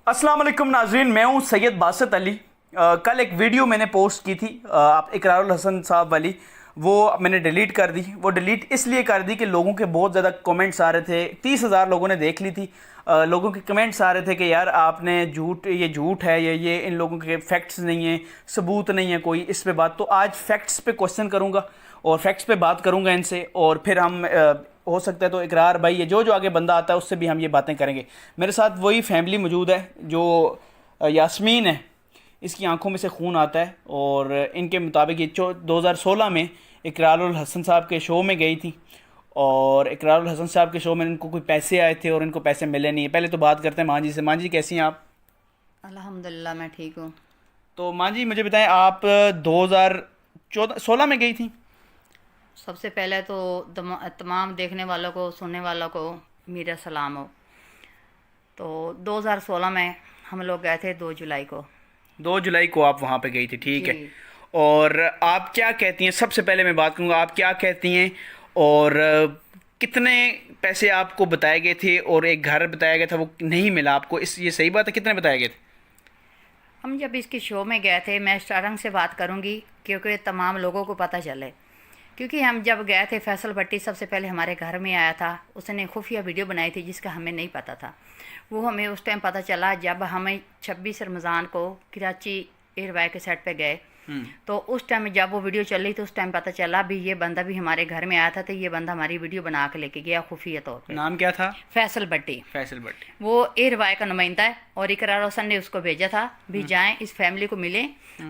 अस्सलाम वालेकुम नाजरीन, मैं हूँ सैयद बासित अली। कल एक वीडियो मैंने पोस्ट की थी आप इकरारुल हसन साहब वाली, वो मैंने डिलीट कर दी। वो डिलीट इसलिए कर दी कि लोगों के बहुत ज़्यादा कमेंट्स आ रहे थे। 30,000 लोगों ने देख ली थी। लोगों के कमेंट्स आ रहे थे कि यार आपने ये झूठ है, ये इन लोगों के फैक्ट्स नहीं है, सबूत नहीं है कोई इस पे बात। तो आज फैक्ट्स पे क्वेश्चन करूँगा और फैक्ट्स पे बात करूँगा इनसे, और फिर हम हो सकता है तो इकरार भाई ये जो आगे बंदा आता है उससे भी हम ये बातें करेंगे। मेरे साथ वही फैमिली मौजूद है जो यास्मीन है, इसकी आंखों में से खून आता है और इनके मुताबिक ये 2016 में इकरारुल हसन साहब के शो में गई थी और इकरारुल हसन साहब के शो में इनको कोई पैसे आए थे और इनको पैसे मिले नहीं। पहले तो बात करते हैं मां जी से। मां जी कैसी हैं आप? अल्हम्दुलिल्लाह मैं ठीक हूँ। तो मां जी मुझे बताएं, आप 2016 में गई थी? सबसे पहले तो तमाम देखने वालों को, सुनने वालों को मेरा सलाम हो। तो 2016 में हम लोग गए थे 2 जुलाई को। 2 जुलाई को आप वहाँ पे गई थी, ठीक है। जी। और आप क्या कहती हैं, सबसे पहले मैं बात करूँगा, आप क्या कहती हैं और कितने पैसे आपको बताए गए थे और एक घर बताया गया था वो नहीं मिला आपको, इस ये सही बात है? कितने बताए गए थे? हम जब इसके शो में गए थे, मैं स्टार्टिंग से बात करूँगी क्योंकि तमाम लोगों को पता चले। क्योंकि हम जब गए थे, फैसल भट्टी सबसे पहले हमारे घर में आया था। उसने खुफिया वीडियो बनाई थी जिसका हमें नहीं पता था। वो हमें उस टाइम पता चला जब हमें 26 रमज़ान को कराची एयरवाई के सेट पे गए। तो उस टाइम जब वो वीडियो चल रही तो उस टाइम पता चला भी ये बंदा भी हमारे घर में आया था। तो ये बंदा हमारी वीडियो बना के लेके गया खुफिया तौर पे। नाम क्या था? फैसल भट्टी। फैसल भट्टी। वो एयरवाई का नुमाइंदा है और इकरार हसन ने उसको भेजा था भी जाएं इस फैमिली को मिले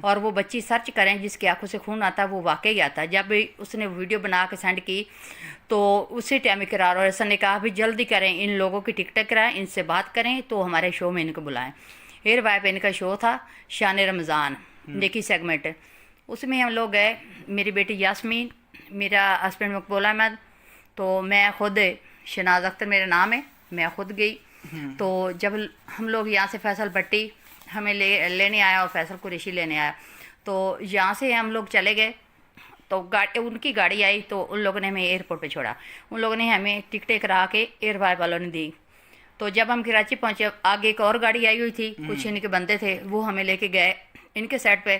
और वो बच्ची सर्च करें जिसकी आंखों से खून आता वो वाकई आता। जब उसने वीडियो बना के सेंड की तो उसी टाइम इकरार हसन ने कहा भी जल्दी करें, इन लोगों की टिकट कराएं, इनसे बात करें तो हमारे शो में इनको बुलाएं। एयरवाई पे इनका शो था शान रमज़ान देखी सेगमेंट। उसमें हम लोग गए, मेरी बेटी यास्मीन, मेरा हस्बैंड मकबूल अहमद, तो मैं खुद शनाज अख्तर मेरा नाम है, मैं खुद गई। तो जब हम लोग यहाँ से फैसल भट्टी हमें लेने आया और फैसल कुरैशी लेने आया, तो यहाँ से हम लोग चले गए। तो उनकी गाड़ी आई तो उन लोगों ने हमें एयरपोर्ट पे छोड़ा। उन लोगों ने हमें टिकटें करा के एयरवाई वालों ने दी। तो जब हम कराची पहुँचे, आगे एक और गाड़ी आई हुई थी, कुछ इनके बंदे थे, वो हमें लेके गए इनके सेट पे।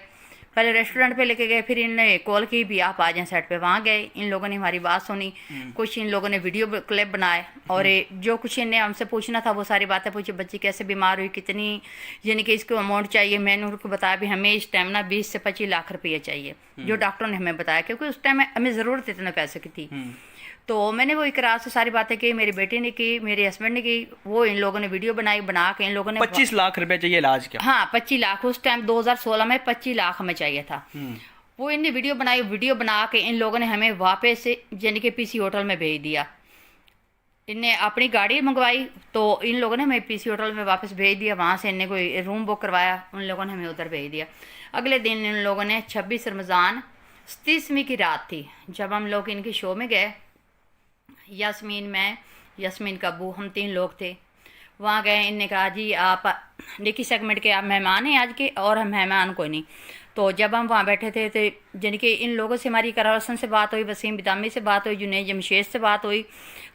पहले रेस्टोरेंट पे लेके गए, फिर इन्होंने कॉल की भी आप आ जाएं सेट पे। वहाँ गए, इन लोगों ने हमारी बात सुनी, कुछ इन लोगों ने वीडियो क्लिप बनाए और जो कुछ इन्हें हमसे पूछना था वो सारी बातें पूछी। बच्ची कैसे बीमार हुई, कितनी यानी कि इसको अमाउंट चाहिए। मैंने उनको बताया भी हमें इस टाइम ना 20 से 25 लाख रुपये चाहिए, जो डॉक्टर ने हमें बताया, क्योंकि उस टाइम हमें ज़रूरत इतने पैसे की थी। तो मैंने वो इकरार से सारी बातें की, मेरी बेटी ने की, मेरे हस्बैंड ने की। वो इन लोगों ने वीडियो बनाई, बना के इन लोगों ने 25 लाख रुपए चाहिए इलाज का? हाँ 25 लाख। उस टाइम 2016 में 25 लाख हमें चाहिए था। वो इनने वीडियो बनाई, वीडियो बना के इन लोगों ने हमें वापस यानी कि पीसी होटल में भेज दिया। इनने अपनी गाड़ी मंगवाई तो इन लोगों ने हमें पीसी होटल में वापस भेज दिया। वहाँ से इनने कोई रूम बुक करवाया, उन लोगों ने हमें उधर भेज दिया। अगले दिन इन लोगों ने 26 रमज़ान 30वीं की रात थी जब हम लोग इनके शो में गए। यास्मीन, मैं, यास्मीन का अबू, हम 3 लोग थे। वहाँ गए, इनने कहा जी आप देखी सेगमेंट के आप मेहमान हैं आज के, और हम मेहमान कोई नहीं। तो जब हम वहाँ बैठे थे तो यानी कि इन लोगों से हमारी इकरार हसन से बात हुई, वसीम बिदामी से बात हुई, जुनैद जमशेद से बात हुई,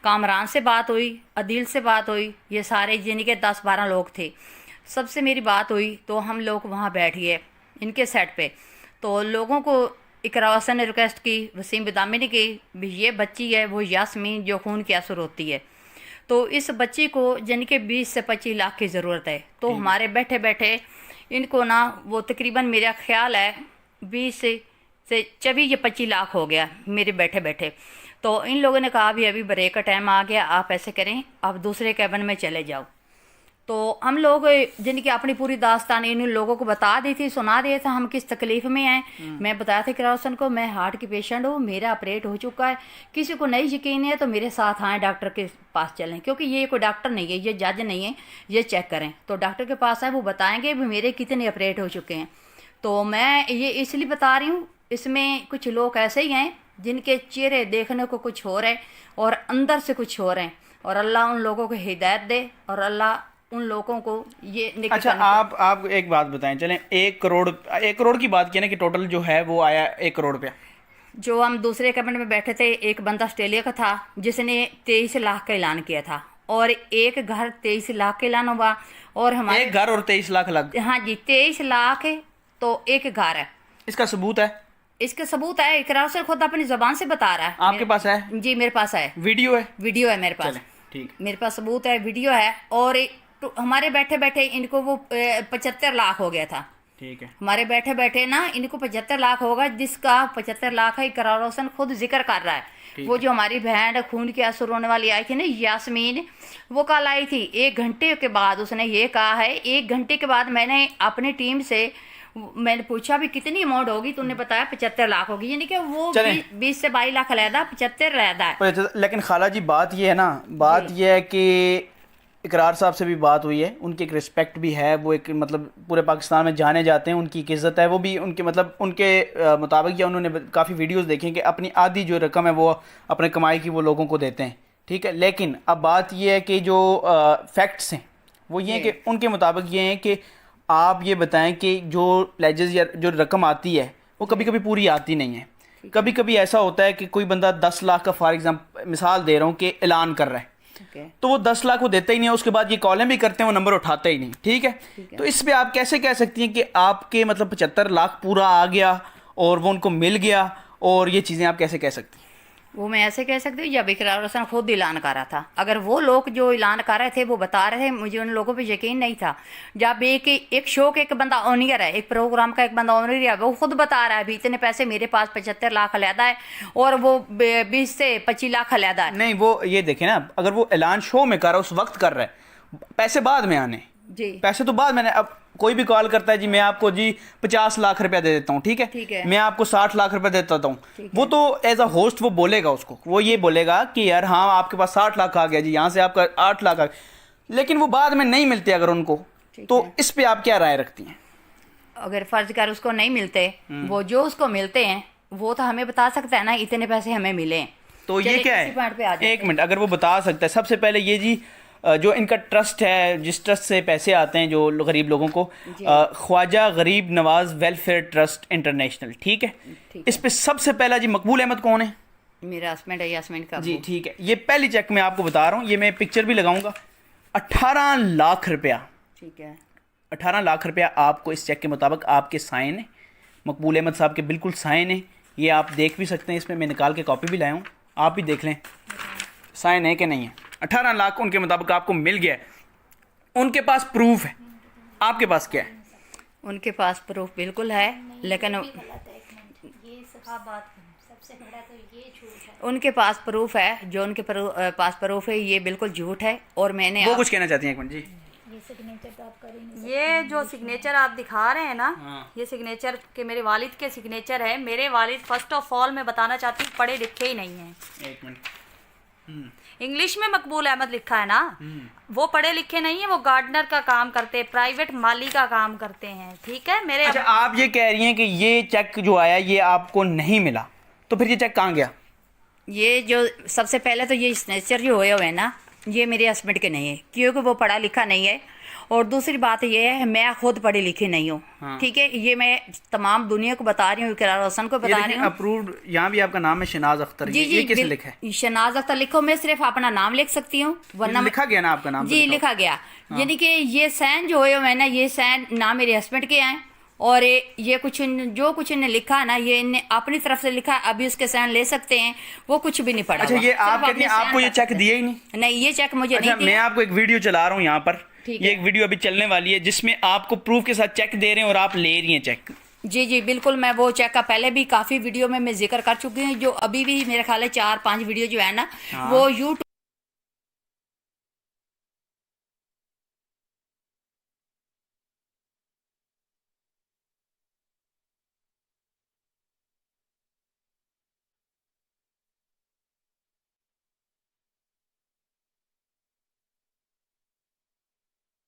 कामरान से बात हुई, अदील से बात हुई। ये सारे यानी कि 10-12 लोग थे, सबसे मेरी बात हुई। तो हम लोग वहाँ बैठ गए इनके सेट पे। तो लोगों को इकरार हसन ने रिक्वेस्ट की, वसीम बिदामी ने की भी ये बच्ची है वो यास्मीन जो खून की आंसू रोती है, तो इस बच्ची को यानी कि 20 से 25 लाख की ज़रूरत है। तो हमारे बैठे बैठे इनको ना वो तकरीबन मेरा ख्याल है 20 से 24 या 25 लाख हो गया मेरे बैठे बैठे। तो इन लोगों ने कहा भी अभी ब्रेक का टाइम आ गया, आप ऐसे करें आप दूसरे कैबिन में चले जाओ। तो हम लोग यानी कि अपनी पूरी दास्तान इन लोगों को बता दी थी, सुना दिया था हम किस तकलीफ़ में हैं। मैं बताया था इकरार हसन को मैं हार्ट की पेशेंट हूँ, मेरा ऑपरेट हो चुका है, किसी को नहीं यकीन है तो मेरे साथ आएँ, डॉक्टर के पास चलें, क्योंकि ये कोई डॉक्टर नहीं है, ये जज नहीं है, ये चेक करें। तो डॉक्टर के पास आए, वो बताएँगे भी मेरे कितने ऑपरेट हो चुके हैं। तो मैं ये इसलिए बता रही हूँ, इसमें कुछ लोग ऐसे ही हैं जिनके चेहरे देखने को कुछ हो रहे और अंदर से कुछ हो रहे हैं, और अल्लाह उन लोगों को हिदायत दे और अल्लाह उन लोगों को ये। अच्छा, आप एक बात बताएं, चलें 1 करोड़ की बात की ना कि टोटल जो है वो आया 1 करोड़ रुपया। जो हम दूसरे कैबिनेट में बैठे थे, एक बंदा ऑस्ट्रेलिया का था जिसने 23 लाख का ऐलान किया था और एक घर 23 लाख के लाना हुआ, और हमारे एक घर और 23 लाख अलग? हाँ जी, 23 लाख तो एक घर है। इसका सबूत है? इसके सबूत है, इकरार से खुद अपनी जुबान से बता रहा है। आपके पास है? जी मेरे पास है, वीडियो है? वीडियो है मेरे पास। ठीक, मेरे पास सबूत है, वीडियो है। और तो हमारे बैठे बैठे इनको वो 75 लाख हो गया था। ठीक है, हमारे बैठे बैठे ना इनको 75 लाख होगा, जिसका 75 लाख है इकरार हुसैन खुद जिक्र कर रहा है। वो जो हमारी बहन खून के आंसू रोने वाली आई थी ना, यास्मीन, वो कल आई थी। 1 घंटे के बाद उसने ये कहा है, 1 घंटे के बाद मैंने अपनी टीम से मैंने पूछा भी कितनी अमाउंट होगी, तुमने बताया 75 लाख होगी, यानी कि वो 20 से 22 लाख रहता, 75 रहता है। लेकिन खाला जी बात ये है ना, बात ये है कि इकरार साहब से भी बात हुई है, उनकी एक रिस्पेक्ट भी है, वो एक मतलब पूरे पाकिस्तान में जाने जाते हैं, उनकी एक इज़्ज़त है। वो भी उनके मतलब उनके मुताबिक या उन्होंने काफ़ी वीडियोस देखे हैं कि अपनी आधी जो रकम है वो अपने कमाई की वो लोगों को देते हैं। ठीक है, लेकिन अब बात ये है कि जो फैक्ट्स हैं वो ये हैं कि उनके मुताबिक ये हैं कि आप ये बताएं कि जो प्लेजेस या जो रकम आती है वो कभी कभी पूरी आती नहीं है। कभी कभी ऐसा होता है कि कोई बंदा 10 लाख का फॉर एग्जाम्पल मिसाल दे रहा हूँ कि ऐलान कर रहा है, तो वो 10 लाख वो देता ही नहीं है, उसके बाद ये कॉलें भी करते हैं, वो नंबर उठाते ही नहीं। ठीक है, तो इस पे आप कैसे कह सकती हैं कि आपके मतलब 75 लाख पूरा आ गया और वो उनको मिल गया, और ये चीज़ें आप कैसे कह सकती हैं? वो मैं ऐसे कह सकती हूँ जब इकरार हुसैन खुद ऐलान कर रहा था। अगर वो लोग जो ऐलान कर रहे थे वो बता रहे थे, मुझे उन लोगों पे यकीन नहीं था। जब एक शो का एक बंदा ऑनर है, एक प्रोग्राम का एक बंदा ऑनर है, वो खुद बता रहा है भी इतने पैसे मेरे पास 75 लाख अलहदा है और वो 20 से 25 लाख अलहदा है। नहीं, वो ये देखें ना, अगर वो ऐलान शो में कर रहा है उस वक्त कर रहा है, पैसे बाद में आने जी, पैसे तो बाद मैंने। अब कोई भी कॉल करता है जी मैं आपको जी 50 लाख रुपया दे देता हूँ, ठीक है, मैं आपको 60 लाख रुपया देता हूँ, वो तो एज अ होस्ट वो बोलेगा, उसको वो ये बोलेगा कि यार हाँ आपके पास 60 लाख आ गया जी, यहाँ से आपका 8 लाख आ गया, लेकिन वो बाद में नहीं मिलते अगर उनको, तो इस पे आप क्या राय रखती हैं? अगर फर्ज कर उसको नहीं मिलते, वो जो उसको मिलते हैं वो तो हमें बता सकता है ना इतने पैसे हमें मिले, तो ये क्या है? एक मिनट, अगर वो बता सकता है, सबसे पहले ये जी जो इनका ट्रस्ट है, जिस ट्रस्ट से पैसे आते हैं जो गरीब लोगों को, ख्वाजा गरीब नवाज वेलफेयर ट्रस्ट इंटरनेशनल, ठीक है, इस पे सबसे पहला जी मकबूल अहमद कौन है? मेरा हस्बैंड है, यास्मीन का जी, ठीक है। ये पहली चेक मैं आपको बता रहा हूँ, ये मैं पिक्चर भी लगाऊंगा, 18 लाख रुपया, ठीक है, 18 लाख रुपया आपको इस चेक के मुताबिक आपके साइन है, मकबूल अहमद साहब के बिल्कुल साइन है, ये आप देख भी सकते हैं, इसमें मैं निकाल के कॉपी भी लाया हूँ, आप भी देख लें साइन है कि नहीं है। 18 लाख उनके मुताबिक आपको मिल गया है, उनके पास प्रूफ है, आपके पास क्या है? उनके पास प्रूफ बिल्कुल है, लेकिन उनके पास प्रूफ है, जो उनके पास प्रूफ है ये बिल्कुल झूठ है। और मैंने वो कुछ कहना चाहती हैं? एक मिनट जी, ये जो सिग्नेचर आप दिखा रहे हैं ना, ये सिग्नेचर के मेरे वालिद के सिग्नेचर है। मेरे वालिद फर्स्ट ऑफ ऑल मैं बताना चाहती हूँ पढ़े लिखे ही नहीं है। एक मिनट, इंग्लिश में मकबूल अहमद लिखा है ना, वो पढ़े लिखे नहीं है, वो गार्डनर का काम करते हैं, प्राइवेट माली का काम करते हैं, ठीक है। मेरे अच्छा, आप ये कह रही हैं कि ये चेक जो आया ये आपको नहीं मिला, तो फिर ये चेक कहाँ गया? ये जो सबसे पहले तो ये सिग्नेचर जो हुए हैं ना, ये मेरे हस्बैंड के नहीं है, क्योंकि वो पढ़ा लिखा नहीं है। और दूसरी बात ये है मैं खुद पढ़ी लिखी नहीं हूँ, ठीक है, ये मैं तमाम दुनिया को बता रही हूँ, इकरार हुसैन को बता रही हूँ। अप्रूव्ड यहाँ भी आपका नाम है शनाज अख्तर, जी, ये किस लिखा है? शनाज अख्तर लिखो, मैं सिर्फ अपना नाम लिख सकती हूँ, वरना लिखा गया ना आपका नाम? जी लिखा गया, यानी कि ये सैन जो है ना, ये सैन ना मेरे हस्बैंड के हैं, और ये कुछ जो कुछ इन्हें लिखा है ना, ये इन्हें अपनी तरफ से लिखा है, अभी उसके साइन ले सकते हैं, वो कुछ भी नहीं पड़ा। अच्छा, ये आप कहते हैं आपको ये चेक दिया ही नहीं? नहीं, ये चेक मुझे अच्छा, नहीं दिया। मैं आपको एक वीडियो चला रहा हूँ यहाँ पर, ये एक वीडियो अभी चलने वाली है जिसमें आपको प्रूफ के साथ चेक दे रहे हैं और आप ले रही हैं चेक। जी जी बिल्कुल, मैं वो चेक का पहले भी काफ़ी वीडियो में मैं जिक्र कर चुकी हूँ, जो अभी भी मेरे ख्याल है 4-5 वीडियो जो है ना, वो यूट्यूब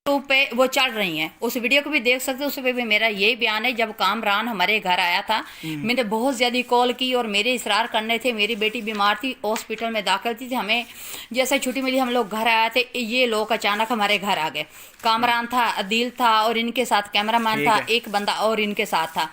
पे वो चल रही हैं, उस वीडियो को भी देख सकते हो। उस पर भी मेरा यही बयान है, जब कामरान हमारे घर आया था, मैंने बहुत ज़्यादा कॉल की और मेरे इसरार करने थे, मेरी बेटी बीमार थी, हॉस्पिटल में दाखिल थी, हमें जैसे छुट्टी मिली हम लोग घर आए थे, ये लोग अचानक हमारे घर आ गए। कामरान था, अदील था और इनके साथ कैमरामैन था, एक बंदा और इनके साथ था।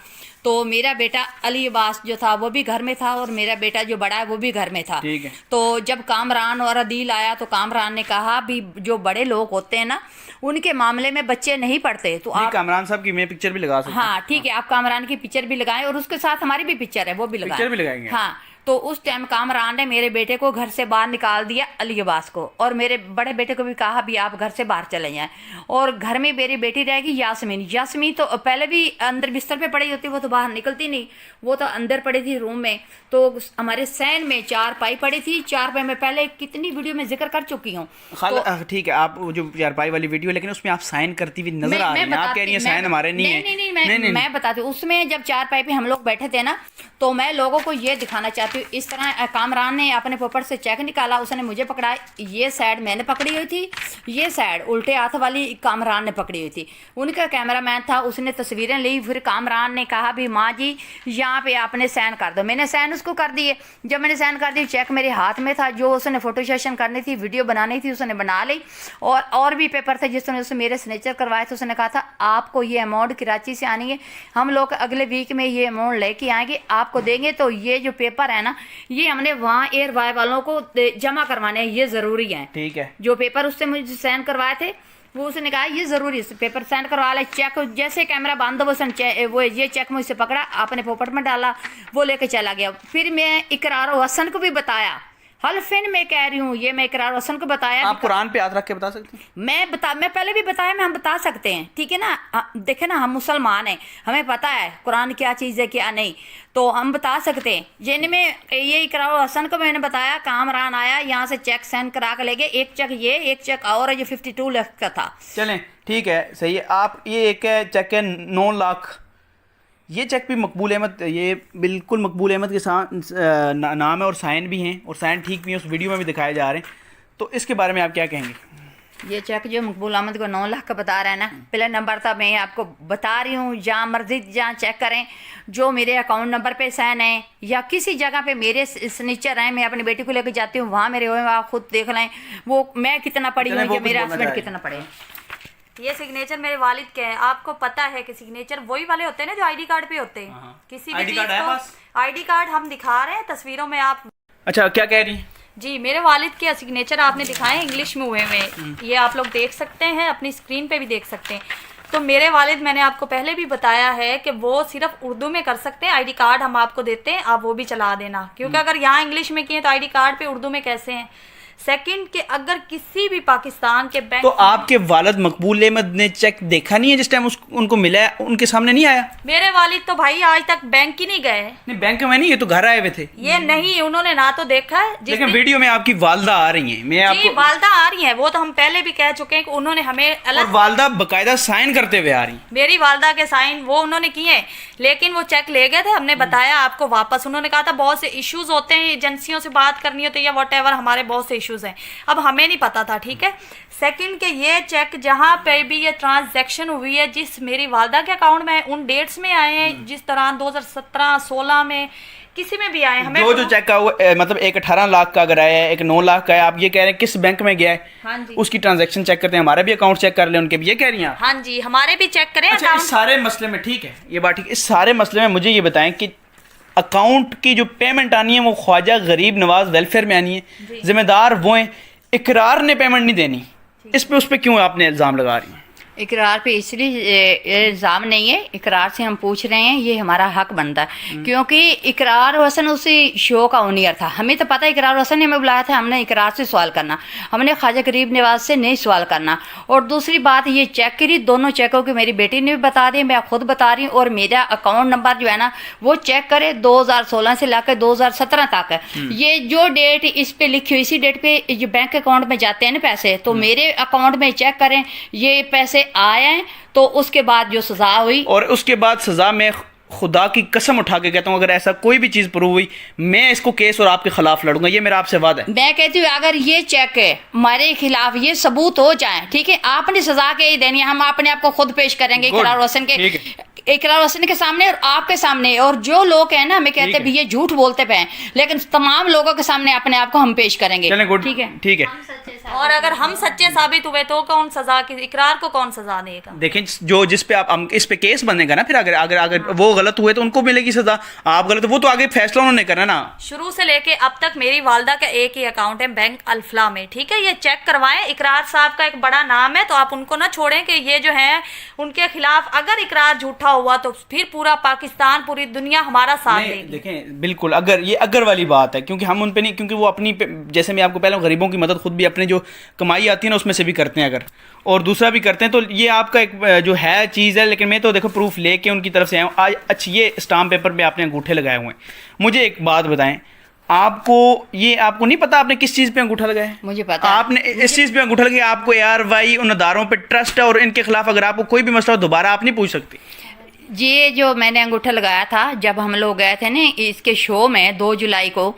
तो मेरा बेटा अली अब्बास जो था वो भी घर में था और मेरा बेटा जो बड़ा है वो भी घर में था। ठीक है। तो जब कामरान और अदील आया तो कामरान ने कहा भी जो बड़े लोग होते हैं ना उनके मामले में बच्चे नहीं पढ़ते, तो आप कामरान साहब की मैं पिक्चर भी लगा सकता हूं। हाँ ठीक है, आप कामरान की पिक्चर भी लगाएं और उसके साथ हमारी भी पिक्चर है वो भी लगाएं। पिक्चर भी लगाएंगे। हाँ, तो उस टाइम कामरान ने मेरे बेटे को घर से बाहर निकाल दिया, अली अब्बास को, और मेरे बड़े बेटे को भी कहा भी आप घर से बाहर चले जाएं। और घर में मेरी बेटी रहेगी यास्मीन। यास्मीन तो पहले भी अंदर बिस्तर पे पड़ी होती, वो तो बाहर निकलती नहीं, वो तो अंदर पड़ी थी रूम में। तो हमारे सैन में 4 पाई पड़ी थी। 4 पाई में पहले कितनी वीडियो में जिक्र कर चुकी हूँ। ठीक है, आप वो जो 4 पाई वाली वीडियो, लेकिन उसमें आप साइन करती हुई नजर आ रही हैं। आप कह रही हैं साइन हमारे नहीं है। नहीं, मैं बताती हूँ। उसमें जब 4 पाई पे हम लोग बैठे थे ना, तो मैं लोगों को ये दिखाना चाहती हूँ। इस तरह कामरान ने अपने पॉकेट से चेक निकाला, उसने मुझे पकड़ा, ये साइड मैंने पकड़ी हुई थी, ये साइड उल्टे हाथ वाली कामरान ने पकड़ी हुई थी। उनका कैमरामैन था, उसने तस्वीरें ली। फिर कामरान ने कहा भी माँ जी यहाँ पे आपने साइन कर दो। मैंने साइन उसको कर दिए। जब मैंने साइन कर दी, चेक मेरे हाथ में था। जो उसने फोटो सेशन करनी थी, वीडियो बनानी थी, उसने बना ली। और भी पेपर थे जिसने उसने मेरे सिग्नेचर करवाए थे। उसने कहा था आपको ये अमाउंट कराची से आनी है, हम लोग अगले वीक में ये अमाउंट लेके आएंगे, आपको देंगे। तो ये जो पेपर है ना, ये हमने वहाँ एयर वाई वालों को जमा करवाने हैं, ये ज़रूरी है। ठीक है। जो पेपर उससे मुझे साइन करवाए थे, वो उसने कहा ये ज़रूरी है, पेपर साइन करवा ले। चेक जैसे कैमरा बंद हो, वो ये चेक मुझसे पकड़ा, आपने पॉकेट में डाला, वो लेके चला गया। फिर मैं इकरार हसन को भी बताया, हल्फिन मैं कह रही हूँ, ये मैं इकरार हसन को बताया। आप कुरान पे हाथ रख के बता सकते हैं? मैं पहले भी बताया, हम बता सकते हैं, ठीक है ना। देखे ना, हम मुसलमान हैं, हमें पता है कुरान क्या चीज़ है क्या नहीं, तो हम बता सकते हैं। जिनमें ये इकरार हसन को मैंने बताया, कामरान आया यहाँ से चेक साइन करा के ले गए। एक चेक ये, एक चेक और, ये 52 लाख का था। चलें ठीक है, सही है। आप ये एक चेक है 9 लाख, ये चेक भी मकबूल अहमद, ये बिल्कुल मकबूल अहमद के साथ नाम है और साइन भी हैं, और साइन ठीक भी हैं, उस वीडियो में भी दिखाए जा रहे हैं। तो इसके बारे में आप क्या कहेंगे? ये चेक जो मकबूल अहमद को 9 लाख का बता रहा है ना, पहला नंबर था, मैं आपको बता रही हूँ, जहाँ मर्जी जहाँ चेक करें, जो मेरे अकाउंट नंबर पे साइन है या किसी जगह पे मेरे सिग्नेचर हैं, मैं अपनी बेटी को लेकर जाती हूँ, वहाँ मेरे हुए, आप खुद देख लें वो मैं कितना पढ़ी हूँ या मेरे हस्बैंड कितना पढ़े। ये सिग्नेचर मेरे वालिद के हैं। आपको पता है कि सिग्नेचर वही वाले होते हैं ना जो आईडी कार्ड पे होते हैं। किसी भी चीज को आईडी कार्ड हम दिखा रहे हैं तस्वीरों में, आप अच्छा क्या कह रही हैं? जी, मेरे वालिद के सिग्नेचर आपने दिखाए इंग्लिश में हुए हुए, ये आप लोग देख सकते हैं, अपनी स्क्रीन पे भी देख सकते हैं। तो मेरे वालिद, मैंने आपको पहले भी बताया है कि वो सिर्फ उर्दू में कर सकते हैं। आईडी कार्ड हम आपको देते हैं, आप वो भी चला देना, क्योंकि अगर यहाँ इंग्लिश में किए तो आईडी कार्ड पे उर्दू में कैसे हैं। सेकंड के अगर किसी भी पाकिस्तान के बैंक, तो आपके वालिद मकबूल अहमद ने चेक देखा नहीं है जिस टाइम उनको मिला है, उनके सामने नहीं आया? मेरे वालिद तो भाई आज तक बैंक ही नहीं गए। नहीं, बैंक में नहीं, ये तो घर आए हुए थे। ये नहीं, उन्होंने ना तो देखा है। लेकिन वीडियो में आपकी वालदा आ रही हैं, मैं आपको वालदा आ रही हैं, वो तो हम पहले भी कह चुके हैं कि उन्होंने हमें और वालदा बकायदा साइन करते हुए आ रही। मेरी वालदा के साइन वो उन्होंने किए हैं, लेकिन वो चेक ले गए थे, हमने बताया आपको वापस। उन्होंने कहा था बहुत से इश्यूज होते हैं, एजेंसियों से बात करनी होती है या वॉट एवर, हमारे बहुत से इश्यूज हैं। अब हमें नहीं पता था, ठीक है। सेकंड के ये चेक जहाँ पे भी ये ट्रांजैक्शन हुई है, जिस मेरी वालदा के अकाउंट में उन डेट्स में आए हैं, जिस तरह 2017-16 में किसी में भी आए। हमें जो चेक का वो मतलब एक 18 लाख का अगर आया है, एक 9 लाख का है, आप ये कह रहे हैं किस बैंक में गया है? हाँ जी, उसकी ट्रांजैक्शन चेक करते हैं, हमारा भी अकाउंट चेक कर ले उनके भी, ये कह रही हैं? हाँ जी, हमारे भी चेक करें। अच्छा, इस सारे मसले में ठीक है, ये बात ठीक है, इस सारे मसले में मुझे ये बताएं कि अकाउंट की जो पेमेंट आनी है वो ख्वाजा गरीब नवाज वेलफेयर में आनी है, जिम्मेदार वो हैं, इकरार ने पेमेंट नहीं देनी, इस पे उस पे क्यों आपने इल्ज़ाम लगा रही हैं? इकरार पे इसलिए इल्ज़ाम नहीं है, इकरार से हम पूछ रहे हैं, ये हमारा हक बनता है, क्योंकि इकरार हसन उसी शो का ओनियर था। हमें तो पता है इकरार हसन ने हमें बुलाया था, हमने इकरार से सवाल करना, हमने ख्वाजा गरीब नवाज से नहीं सवाल करना। और दूसरी बात, ये चेक करी, दोनों चेकों की मेरी बेटी ने भी बता दी, मैं खुद बता रही हूँ, और मेरा अकाउंट नंबर जो है ना वो चेक करे 2016 से लाकर 2017 तक है। ये जो डेट इस पे लिखी हुई, इसी डेट पे जो बैंक अकाउंट में जाते हैं ना पैसे, तो मेरे अकाउंट में चेक करें, ये पैसे आए हैं, तो उसके बाद जो सजा हुई, और उसके बाद सजा में खुदा की कसम उठा के कहता हूँ, अगर ऐसा कोई भी चीज प्रूव हुई, मैं इसको केस और आपके खिलाफ लड़ूंगा, ये मेरा आपसे वादा है। मैं कहती हूँ अगर ये चेक है हमारे खिलाफ, ये सबूत हो जाए, ठीक है, आपने सजा के ही देनी है, हम अपने आप को खुद पेश करेंगे इकरार हसन के, इकरार हसन के सामने और आपके सामने, और जो लोग हैं ना हमें कहते हैं भी ये झूठ बोलते पे हैं, लेकिन तमाम लोगों के सामने अपने आप को हम पेश करेंगे। ठीक है, ठीक है। और अगर हम सच्चे साबित हुए तो कौन सजा की, इकरार को कौन सजा देगा? देखें, जो जिस पे आप इस पे केस बनेगा ना, फिर अगर अगर अगर वो गलत हुए तो उनको मिलेगी सजा, आप गलत, वो तो आगे फैसला उन्होंने करना ना। शुरू से लेके अब तक मेरी वालदा का एक ही अकाउंट है बैंक अल्फला में, ठीक है, ये चेक करवाएं। इकरार साहब का एक बड़ा नाम है, तो आप उनको ना छोड़ें कि ये जो है उनके खिलाफ अगर इकरार झूठा हुआ तो फिर पूरा पाकिस्तान, पूरी दुनिया हमारा साथ देगी। देखें, बिल्कुल अगर ये अगर वाली बात है, क्योंकि हम उन पे नहीं, क्योंकि वो अपनी जैसे मैं आपको पहले गरीबों की मदद खुद भी अपने जो कमाई आती है ना उसमें से भी करते हैं अगर, और दूसरा भी करते हैं, तो ये आपका एक जो है चीज़ है। लेकिन मैं तो देखो प्रूफ लेके उनकी तरफ से आया हूँ आज। अच्छा, ये स्टाम्प पेपर पे आपने अंगूठे लगाए हुए हैं, मुझे एक बात बताएं, आपको नहीं पता आपने किस चीज़ पे अंगूठा लगाया है? मुझे पता है। आपने इस चीज़ पे अंगूठा लगाया, आपको ARY उन अदारों पे ट्रस्ट है और इनके खिलाफ अगर आपको कोई भी मसला हो दोबारा आप नहीं पूछ सकती। ये जो मैंने अंगूठा लगाया था जब हम लोग गए थे ना इसके शो में 2 जुलाई को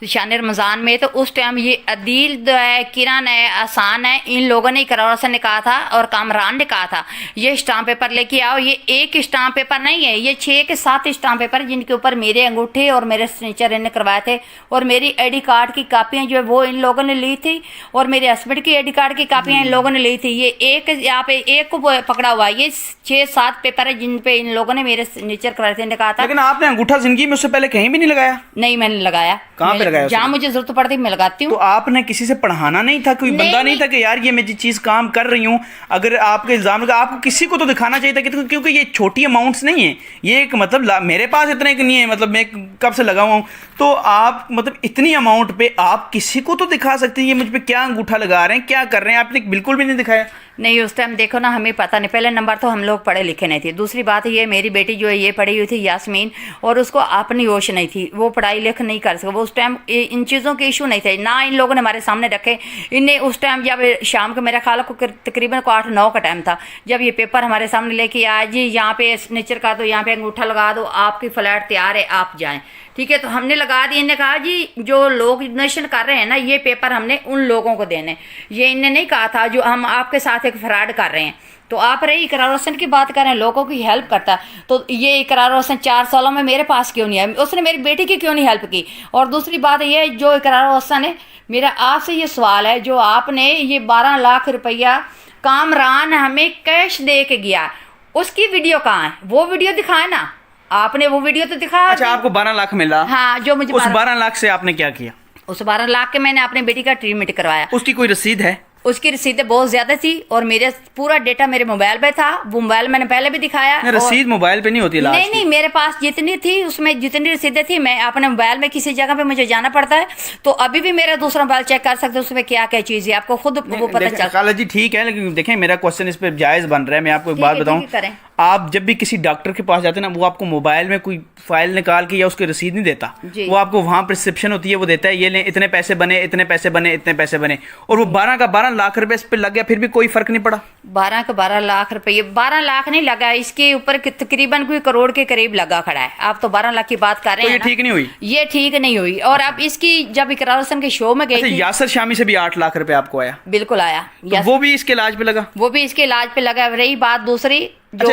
शान रमज़ान में, तो उस टाइम ये अदील है, किरण है, आसान है, इन लोगों ने इकरार हसन ने कहा था और कामरान ने कहा था ये स्टाम्प पेपर लेके आओ। ये एक स्टाम्प पेपर नहीं है, ये 6 के 7 स्टाम्प पेपर जिनके ऊपर मेरे अंगूठे और मेरे सिग्नेचर इन्हें करवाए थे, और मेरी ID कार्ड की कापियाँ जो है वो इन लोगों ने ली थी, और मेरे हस्बैंड की ID कार्ड की कापियाँ इन लोगों ने ली थी। ये एक यहाँ पे एक को पकड़ा हुआ है, ये 6-7 पेपर है जिन पे इन लोगों ने मेरे सिग्नेचर करवाए थे। इन्होंने कहा था। लेकिन आपने अंगूठा जिंदगी में उससे पहले कहीं भी नहीं लगाया? नहीं, मैंने लगाया। कहाँ पे लगाया? जहाँ मुझे जरूरत पड़ती है मैं लगाती हूँ। तो आपने किसी से पढ़ाना नहीं था? कोई बंदा नहीं था कि यार ये मैं जिस चीज काम कर रही हूँ, अगर आपके इल्जाम लगा, आपको किसी को तो दिखाना चाहिए था कि, क्योंकि ये छोटी अमाउंट्स नहीं है, ये एक मतलब मेरे पास इतने की नहीं है, मतलब मैं कब से लगा हुआ हूँ, तो आप मतलब इतनी अमाउंट पे आप किसी को तो दिखा सकते हैं ये मुझ पे क्या अंगूठा लगा रहे हैं, क्या कर रहे हैं। आपने बिल्कुल भी नहीं दिखाया। नहीं, उस टाइम देखो ना, हमें पता नहीं। पहले नंबर तो हम लोग पढ़े लिखे नहीं थे। दूसरी बात ये, मेरी बेटी जो है ये पढ़ी हुई थी यास्मीन, और उसको अपनी होश नहीं थी, वो पढ़ाई लिख नहीं कर सके। वो उस टाइम इन चीज़ों के इशू नहीं थे ना, इन लोगों ने हमारे सामने रखे। इन्हें उस टाइम जब शाम को मेरा ख्याल को तकरीबन को 8-9 का टाइम था, जब ये पेपर हमारे सामने लेके आया, जी यहाँ पे सिग्नेचर कर दो, यहाँ पे अंगूठा लगा दो, आपकी फ्लैट तैयार है, आप जाएँ। ठीक है, तो हमने लगा दी। इन्हें कहा जी जो लोग डोनेशन कर रहे हैं ना, ये पेपर हमने उन लोगों को देने, ये इन्हें नहीं कहा था जो हम आपके साथ एक फ्रॉड कर रहे हैं। तो आप रही इकरार हसन की बात कर रहे हैं, लोगों की हेल्प करता है, तो ये इकरार हसन 4 सालों में मेरे पास क्यों नहीं आया? उसने मेरी बेटी की क्यों नहीं हेल्प की? और दूसरी बात ये, जो इकरार हसन है, मेरा आपसे ये सवाल है, जो आपने ये 12 लाख रुपया कामरान हमें कैश दे के गया, उसकी वीडियो कहाँ है? वो वीडियो दिखाए ना, आपने वो वीडियो तो दिखाया। अच्छा, आपको 12 लाख मिला? हाँ, जो मुझे उस 12 लाख से आपने क्या किया? उस 12 लाख के मैंने अपनी बेटी का ट्रीटमेंट करवाया। उसकी कोई रसीद है? उसकी रसीदें बहुत ज्यादा थी, और मेरे पूरा डेटा मेरे मोबाइल पे था। वो मोबाइल मैंने पहले भी दिखाया। रसीद मोबाइल पे नहीं होती? नहीं, मेरे पास जितनी थी उसमें जितनी रसीदें थी, मैं अपने मोबाइल में किसी जगह पे मुझे जाना पड़ता है, तो अभी भी मेरा दूसरा मोबाइल चेक कर सकते हो, उसमें क्या क्या चीज़ है, आपको खुद वो पता चल। खाला जी ठीक है, लेकिन देखें मेरा क्वेश्चन इस पर जायज़ बन रहा है। मैं आपको एक बात बताऊं, आप जब भी किसी डॉक्टर के पास जाते हैं ना, वो आपको मोबाइल में कोई फाइल निकाल के या उसकी रसीद नहीं देता, वो आपको वहाँ प्रिस्क्रिप्शन होती है, वो देता है ये लें, इतने पैसे बने, इतने पैसे बने, इतने पैसे बने, और वो 12 का 12 लाख रुपए इस पर लग गया, फिर भी कोई फर्क नहीं पड़ा। 12 का 12 लाख रुपये, 12 लाख नहीं लगा, इसके ऊपर तकरीबन कोई करोड़ के करीब लगा खड़ा है। आप तो 12 लाख की बात कर रहे हैं। ये ठीक नहीं हुई? ये ठीक नहीं हुई। और अब इसकी जब इकरार हसन के शो में गई थी, यासर शामी से भी 8 लाख रुपए आपको आया? बिल्कुल आया। तो वो भी इसके इलाज पे लगा? वो भी इसके इलाज पे लगा। रही बात दूसरी, जो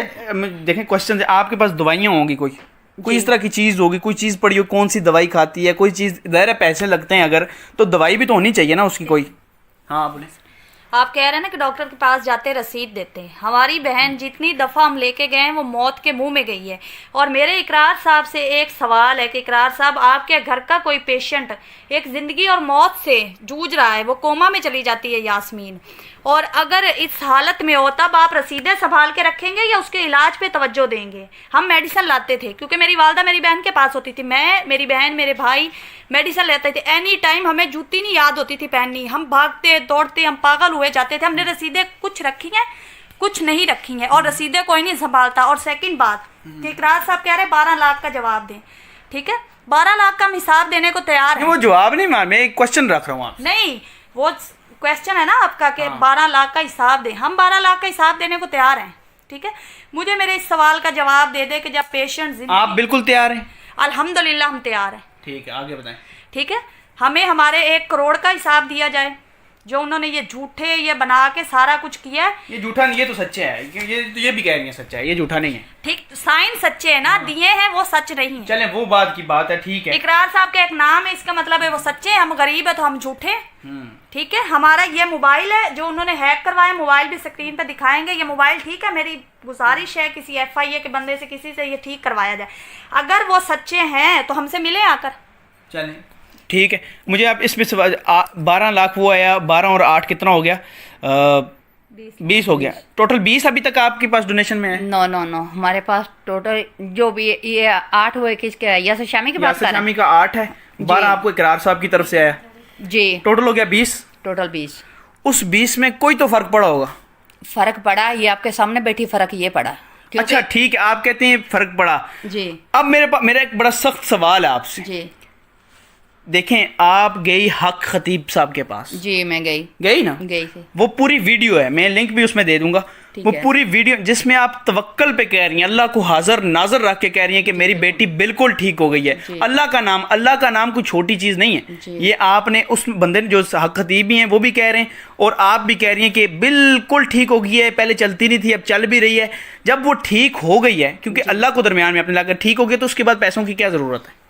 देखें क्वेश्चन, आपके पास दवाइयाँ होंगी, कोई इस तरह की चीज होगी, कोई चीज पड़ी हो, कौन सी दवाई खाती है, कोई चीज ज़ाहिर पैसे लगते हैं अगर, तो दवाई भी तो होनी चाहिए ना उसकी कोई। हाँ बोले। आप कह रहे हैं ना कि डॉक्टर के पास जाते रसीद देते हैं। हमारी बहन जितनी दफ़ा हम लेके गए हैं वो मौत के मुंह में गई है। और मेरे इकरार साहब से एक सवाल है कि इकरार साहब, आपके घर का कोई पेशेंट एक ज़िंदगी और मौत से जूझ रहा है, वो कोमा में चली जाती है यास्मीन, और अगर इस हालत में हो तब आप रसीदें संभाल के रखेंगे या उसके इलाज पे तवज्जो देंगे? हम मेडिसिन लाते थे, क्योंकि मेरी वालदा मेरी बहन के पास होती थी, मैं, मेरी बहन, मेरे भाई मेडिसिन लेते थे। एनी टाइम हमें जूती नहीं याद होती थी पहननी, हम भागते दौड़ते, हम पागल हुए जाते थे। हमने रसीदें कुछ रखी हैं, कुछ नहीं रखी हैं, और रसीदें कोई नहीं संभालता। और सेकंड बात कि इकरार साहब कह रहे 12 लाख का जवाब दें, ठीक है, 12 लाख का हम हिसाब देने को तैयार है। वो जवाब नहीं, मैं एक क्वेश्चन रख रहा हूँ। नहीं, वो क्वेश्चन है ना आपका कि 12 लाख का हिसाब दें। हम 12 लाख का हिसाब देने को तैयार हैं, ठीक है। मुझे मेरे इस सवाल का जवाब दे दे कि जब पेशेंट, आप बिल्कुल तैयार हैं? अल्हम्दुलिल्लाह हम तैयार हैं। ठीक है, आगे बताएं। ठीक है, हमें हमारे 1 करोड़ का हिसाब दिया जाए, जो उन्होंने ये झूठे ये बना के सारा कुछ किया है। ये झूठा नहीं, ये तो सच्चे है, ये भी कह रही है सच्चा है, ये झूठा नहीं है। ठीक, साइन सच्चे है ना, दिए हैं वो सच नहीं है। चलें वो बात की बात है, ठीक है। इकरार साहब का एक नाम है, इसका मतलब है वो सच्चे हैं, हम गरीब है तो हम झूठे, ठीक है। हमारा ये मोबाइल है जो उन्होंने हैक करवाया, मोबाइल भी स्क्रीन पे दिखाएंगे। ये मोबाइल ठीक है, मेरी गुजारिश है किसी FIA के बंदे से, किसी से ये ठीक करवाया जाए। अगर वो सच्चे हैं तो हमसे मिले आकर। चलें ठीक है। मुझे आप इसमें 12 लाख वो आया, 12 और 8 कितना हो गया? 20 हो गया। टोटल 20 अभी तक आपके पास डोनेशन में है? नो नो नो, हमारे पास टोटल जो भी ये 8 हुए किसके है? यासिर शामी के पास? यासिर शामी का 8 है, 12 आपको इकरार साहब की तरफ से आया जी। टोटल हो गया 20। टोटल 20। उस 20 में कोई तो फर्क पड़ा होगा? फर्क पड़ा, ये आपके सामने बैठी फर्क ये पड़ा। अच्छा ठीक है, आप कहते हैं फर्क पड़ा जी। अब मेरा एक बड़ा सख्त सवाल है आपसे जी। देखें, आप गई हक खतीब साहब के पास? जी मैं गई ना? गई थी। वो पूरी वीडियो है, मैं लिंक भी उसमें दे दूंगा। वो पूरी वीडियो जिसमें आप तवक्कल पे कह रही हैं, अल्लाह को हाजिर नाजर रख के कह रही हैं कि मेरी बेटी बिल्कुल ठीक हो गई है। अल्लाह का नाम कोई छोटी चीज नहीं है। ये आपने उस बंदे ने जो हक खतीब भी हैं वो भी कह रहे हैं और आप भी कह रही हैं कि बिल्कुल ठीक हो गई है, पहले चलती नहीं थी अब चल भी रही है। जब वो ठीक हो गई है, क्योंकि अल्लाह को दरमियान में अपने लाकर ठीक हो गया, तो उसके बाद पैसों की क्या जरूरत है?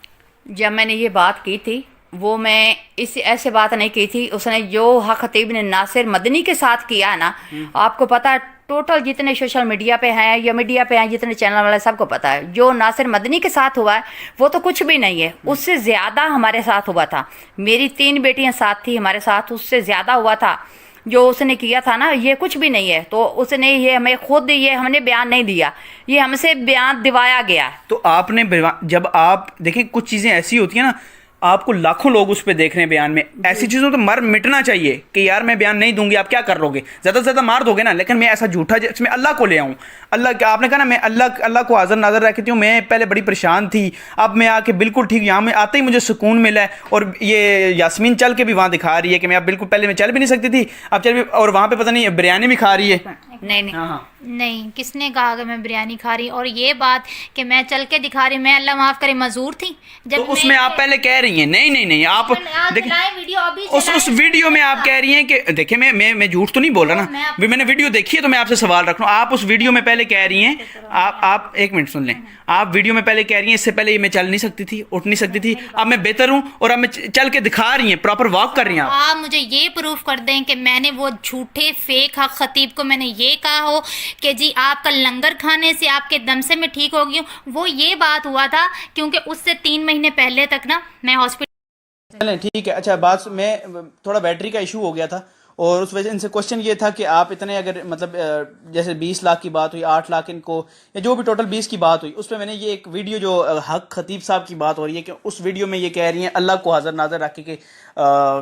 जब मैंने ये बात की थी वो मैं इस ऐसे बात नहीं की थी। उसने जो हक खतीब ने नासिर मदनी के साथ किया है ना, आपको पता है टोटल जितने सोशल मीडिया पे हैं या मीडिया पे हैं, जितने चैनल वाले सबको पता है, जो नासिर मदनी के साथ हुआ है वो तो कुछ भी नहीं है। उससे ज़्यादा हमारे साथ हुआ था। मेरी 3 बेटियां साथ थी हमारे साथ, उससे ज़्यादा हुआ था जो उसने किया था ना। ये कुछ भी नहीं है। तो उसने ये हमें खुद ये हमने बयान नहीं दिया, ये हमसे बयान दिवाया गया। तो आपने जब आप देखें कुछ चीज़ें ऐसी होती हैं ना, आपको लाखों लोग उस पर देख रहे हैं बयान में, ऐसी चीज़ों तो मर मिटना चाहिए कि यार मैं बयान नहीं दूंगी, आप क्या कर लोगे, ज़्यादा से ज़्यादा मार दोगे ना। लेकिन मैं ऐसा झूठा जिसमें अल्लाह को ले आऊँ, अल्लाह क्या आपने कहा ना, मैं अल्लाह को हाज़िर नाज़र रखती हूँ, मैं पहले बड़ी परेशान थी, अब मैं आके बिल्कुल ठीक, यहाँ में आते ही मुझे सुकून मिला है। और ये यास्मीन चल के भी वहाँ दिखा रही है कि मैं अब बिल्कुल, पहले मैं चल भी नहीं सकती थी अब चल भी, और वहाँ पर पता नहीं बिरयानी भी खा रही है। नहीं हाँ नहीं, किसने कहा कि मैं बिरयानी खा रही? और ये बात कि मैं चल के दिखा रही, मैं अल्लाह माफ करे मजूर थी। जब तो उसमें आप पहले कह रही हैं नहीं आप देखिए वीडियो अभी उस वीडियो में आप कह रही हैं कि देखिए मैं झूठ तो नहीं बोल रहा ना, मैंने वीडियो देखी है तो मैं आपसे सवाल रख रहा हूँ। आप उस वीडियो में पहले कह रही हैं, आप एक मिनट सुन लें, आप वीडियो में पहले कह रही हैं इससे पहले ये मैं चल नहीं सकती थी, उठ नहीं सकती थी, अब मैं बेहतर हूँ और अब मैं चल के दिखा रही हैं, प्रॉपर वॉक कर रही हैं आप मुझे ये प्रूफ कर दें कि मैंने वो झूठे फेक हक खतीब को मैंने ये कहा हो कि जी आपका लंगर खाने से आपके दम से मैं ठीक हो गई हूँ। वो ये बात हुआ था क्योंकि उससे 3 महीने पहले तक ना मैं हॉस्पिटल। चलें ठीक है। अच्छा बात में थोड़ा बैटरी का इशू हो गया था और उस वजह इनसे क्वेश्चन ये था कि आप इतने अगर मतलब जैसे 20 लाख की बात हुई, 8 लाख इनको, या जो भी टोटल 20 की बात हुई, उस पर मैंने ये एक वीडियो जो हक खतीब साहब की बात हो रही है कि उस वीडियो में ये कह रही हैं अल्लाह को हाजिर नाजर रख के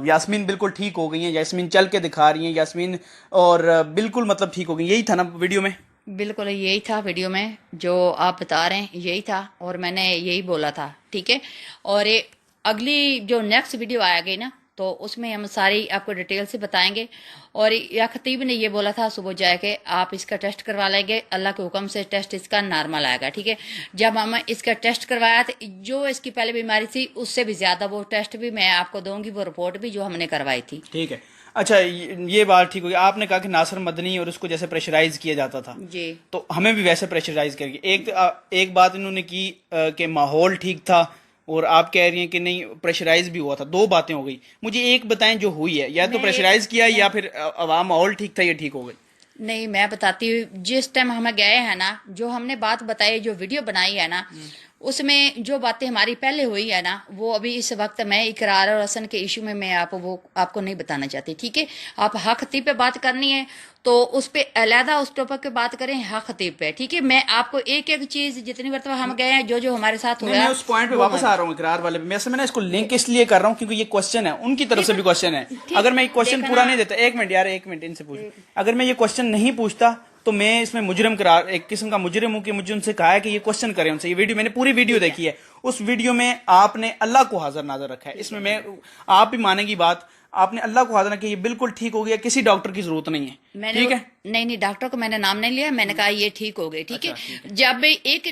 यास्मीन बिल्कुल ठीक हो गई हैं, यास्मीन चल के दिखा रही हैं यास्मीन, और बिल्कुल मतलब ठीक हो गई। यही था ना वीडियो में? बिल्कुल यही था वीडियो में जो आप बता रहे हैं, यही था और मैंने यही बोला था। ठीक है। और ये अगली जो नेक्स्ट वीडियो आएगी ना, तो उसमें हम सारी आपको डिटेल से बताएंगे। और या खतीब ने ये बोला था सुबह जाके आप इसका टेस्ट करवा लेंगे, अल्लाह के हुक्म से टेस्ट इसका नॉर्मल आएगा। ठीक है। जब हम इसका टेस्ट करवाया तो जो इसकी पहले बीमारी थी उससे भी ज़्यादा वो टेस्ट भी मैं आपको दूंगी, वो रिपोर्ट भी जो हमने करवाई थी। ठीक है। अच्छा ये बात ठीक होगी। आपने कहा कि नासिर मदनी और उसको जैसे प्रेशराइज किया जाता था जी, तो हमें भी वैसे प्रेशराइज करेंगे। एक बात इन्होंने की कि माहौल ठीक था और आप कह रही हैं कि नहीं प्रेशराइज भी हुआ था। 2 बातें हो गई। मुझे एक बताएं जो हुई है, या तो प्रेशराइज किया या फिर अवाम माहौल ठीक था ये ठीक हो गई। नहीं मैं बताती हूँ। जिस टाइम हमें गए हैं ना, जो हमने बात बताई, जो वीडियो बनाई है ना, उसमें जो बातें हमारी पहले हुई है ना, वो अभी इस वक्त मैं इकरार और हसन के इशू में मैं आपको नहीं बताना चाहती। ठीक है। आप हक खतीब पे बात करनी है तो उस पे अलहदा उस टॉपिक पे बात करें, हक खतीब पे। ठीक है। मैं आपको एक एक चीज जितनी मरतबा हम गए हैं, जो हमारे साथ हुआ, मैं उस पॉइंट पे वापस आ रहा हूँ इकरार वाले पे। मैं इसको लिंक इसलिए कर रहा हूँ क्योंकि ये क्वेश्चन है, उनकी तरफ से भी क्वेश्चन है। अगर मैं क्वेश्चन पूरा नहीं देता, एक मिनट यार, एक मिनट इनसे पूछ, अगर मैं ये क्वेश्चन नहीं पूछता तो मैं इसमें मुजरिम करार, एक किस्म का मुजरिम हूँ कि मुझे उनसे कहा है कि ये क्वेश्चन करें उनसे। ये वीडियो मैंने पूरी वीडियो देखी है, उस वीडियो में आपने अल्लाह को हाजिर नाजर रखा है। इसमें मैं आप भी मानेंगी बात, आपने अल्लाह को हाजिर रखा, ये बिल्कुल ठीक हो गया, किसी डॉक्टर की जरूरत नहीं है। ठीक है। नहीं डॉक्टर को मैंने नाम नहीं लिया, मैंने कहा ये ठीक हो गई। ठीक है। जब भी एक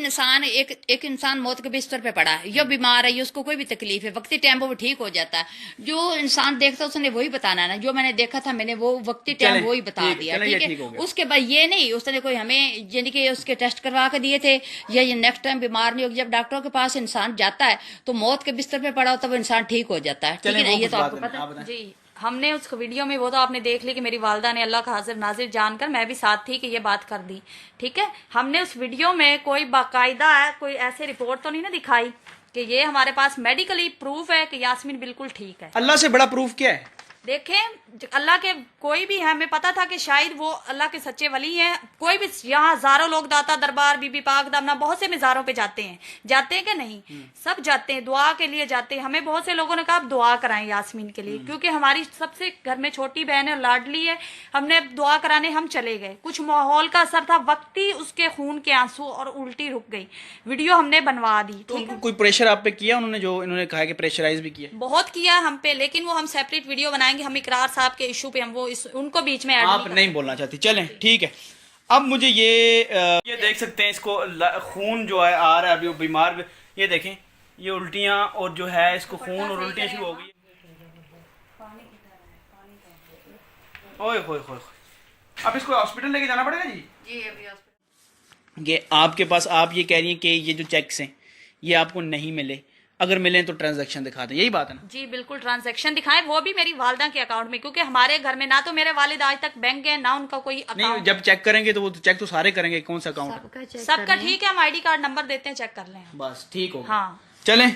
इंसान मौत के बिस्तर पे पड़ा है या बीमार है या उसको कोई भी तकलीफ है, वक्ती टाइम वो ठीक हो जाता है। जो इंसान देखता है उसने वही बताना है ना, जो मैंने देखा था मैंने वो वक्ती टाइम वही बता दिया। ठीक है। उसके बाद ये नहीं उसने कोई हमें यानी कि उसके टेस्ट करवा के दिए थे या ये नेक्स्ट टाइम बीमार नहीं होगी। जब डॉक्टरों के पास इंसान जाता है तो मौत के बिस्तर पे पड़ा होता है वो इंसान ठीक हो जाता है। ठीक है। ये तो आपको पता है जी। हमने उस वीडियो में वो तो आपने देख ली कि मेरी वालदा ने अल्लाह का हाजिर नाजिर जानकर, मैं भी साथ थी कि ये बात कर दी, ठीक है। हमने उस वीडियो में कोई बाकायदा है कोई ऐसे रिपोर्ट तो नहीं ना दिखाई कि ये हमारे पास मेडिकली प्रूफ है कि यास्मीन बिल्कुल ठीक है। अल्लाह से बड़ा प्रूफ क्या है? देखें अल्लाह के कोई भी है, हमें पता था कि शायद वो अल्लाह के सच्चे वली हैं। कोई भी यहाँ हजारों लोग दाता दरबार बीबी पाक दामना बहुत से मज़ारों पे जाते हैं कि नहीं? सब जाते हैं, दुआ के लिए जाते हैं। हमें बहुत से लोगों ने कहा आप दुआ कराएं यास्मीन के लिए, क्योंकि हमारी सबसे घर में छोटी बहन है, लाडली है। हमने दुआ कराने हम चले गए, कुछ माहौल का असर था, वक्ती उसके खून के आंसू और उल्टी रुक गई। वीडियो हमने बनवा दी, ठीक है। कोई प्रेशर आप पे किया उन्होंने, जो इन्होंने कहा कि प्रेशराइज भी किया? बहुत किया हम पे, लेकिन वो हम सेपरेट वीडियो बनाएंगे। हम इकरार साहब के इशू पे हम वो उनको बीच में आप नहीं बोलना चाहती, चलें ठीक है। अब मुझे ये देख सकते हैं, इसको खून जो है आ रहा है, अभी वो बीमार, ये देखें ये उल्टियां और जो है इसको खून और उल्टियां शुरू हो गई। ओए होए होए, अब इसको हॉस्पिटल लेके जाना पड़ेगा जी? जी अभी हॉस्पिटल। ये आपके पास, आप ये कह रही हैं कि ये जो चेक्स हैं ये आपको नहीं मिले, अगर मिले तो ट्रांजैक्शन दिखा दें, यही बात है ना? जी बिल्कुल, ट्रांजैक्शन दिखाएं, वो भी मेरी वालदा के अकाउंट में, क्योंकि हमारे घर में ना तो मेरे वालिद आज तक बैंक गए ना उनका कोई नहीं, अकाउंट। जब चेक करेंगे तो वो चेक तो सारे करेंगे, कौन सा अकाउंट सबका ठीक है, हम आईडी कार्ड नंबर देते हैं, चेक कर लें। बस ठीक हो। हाँ चलें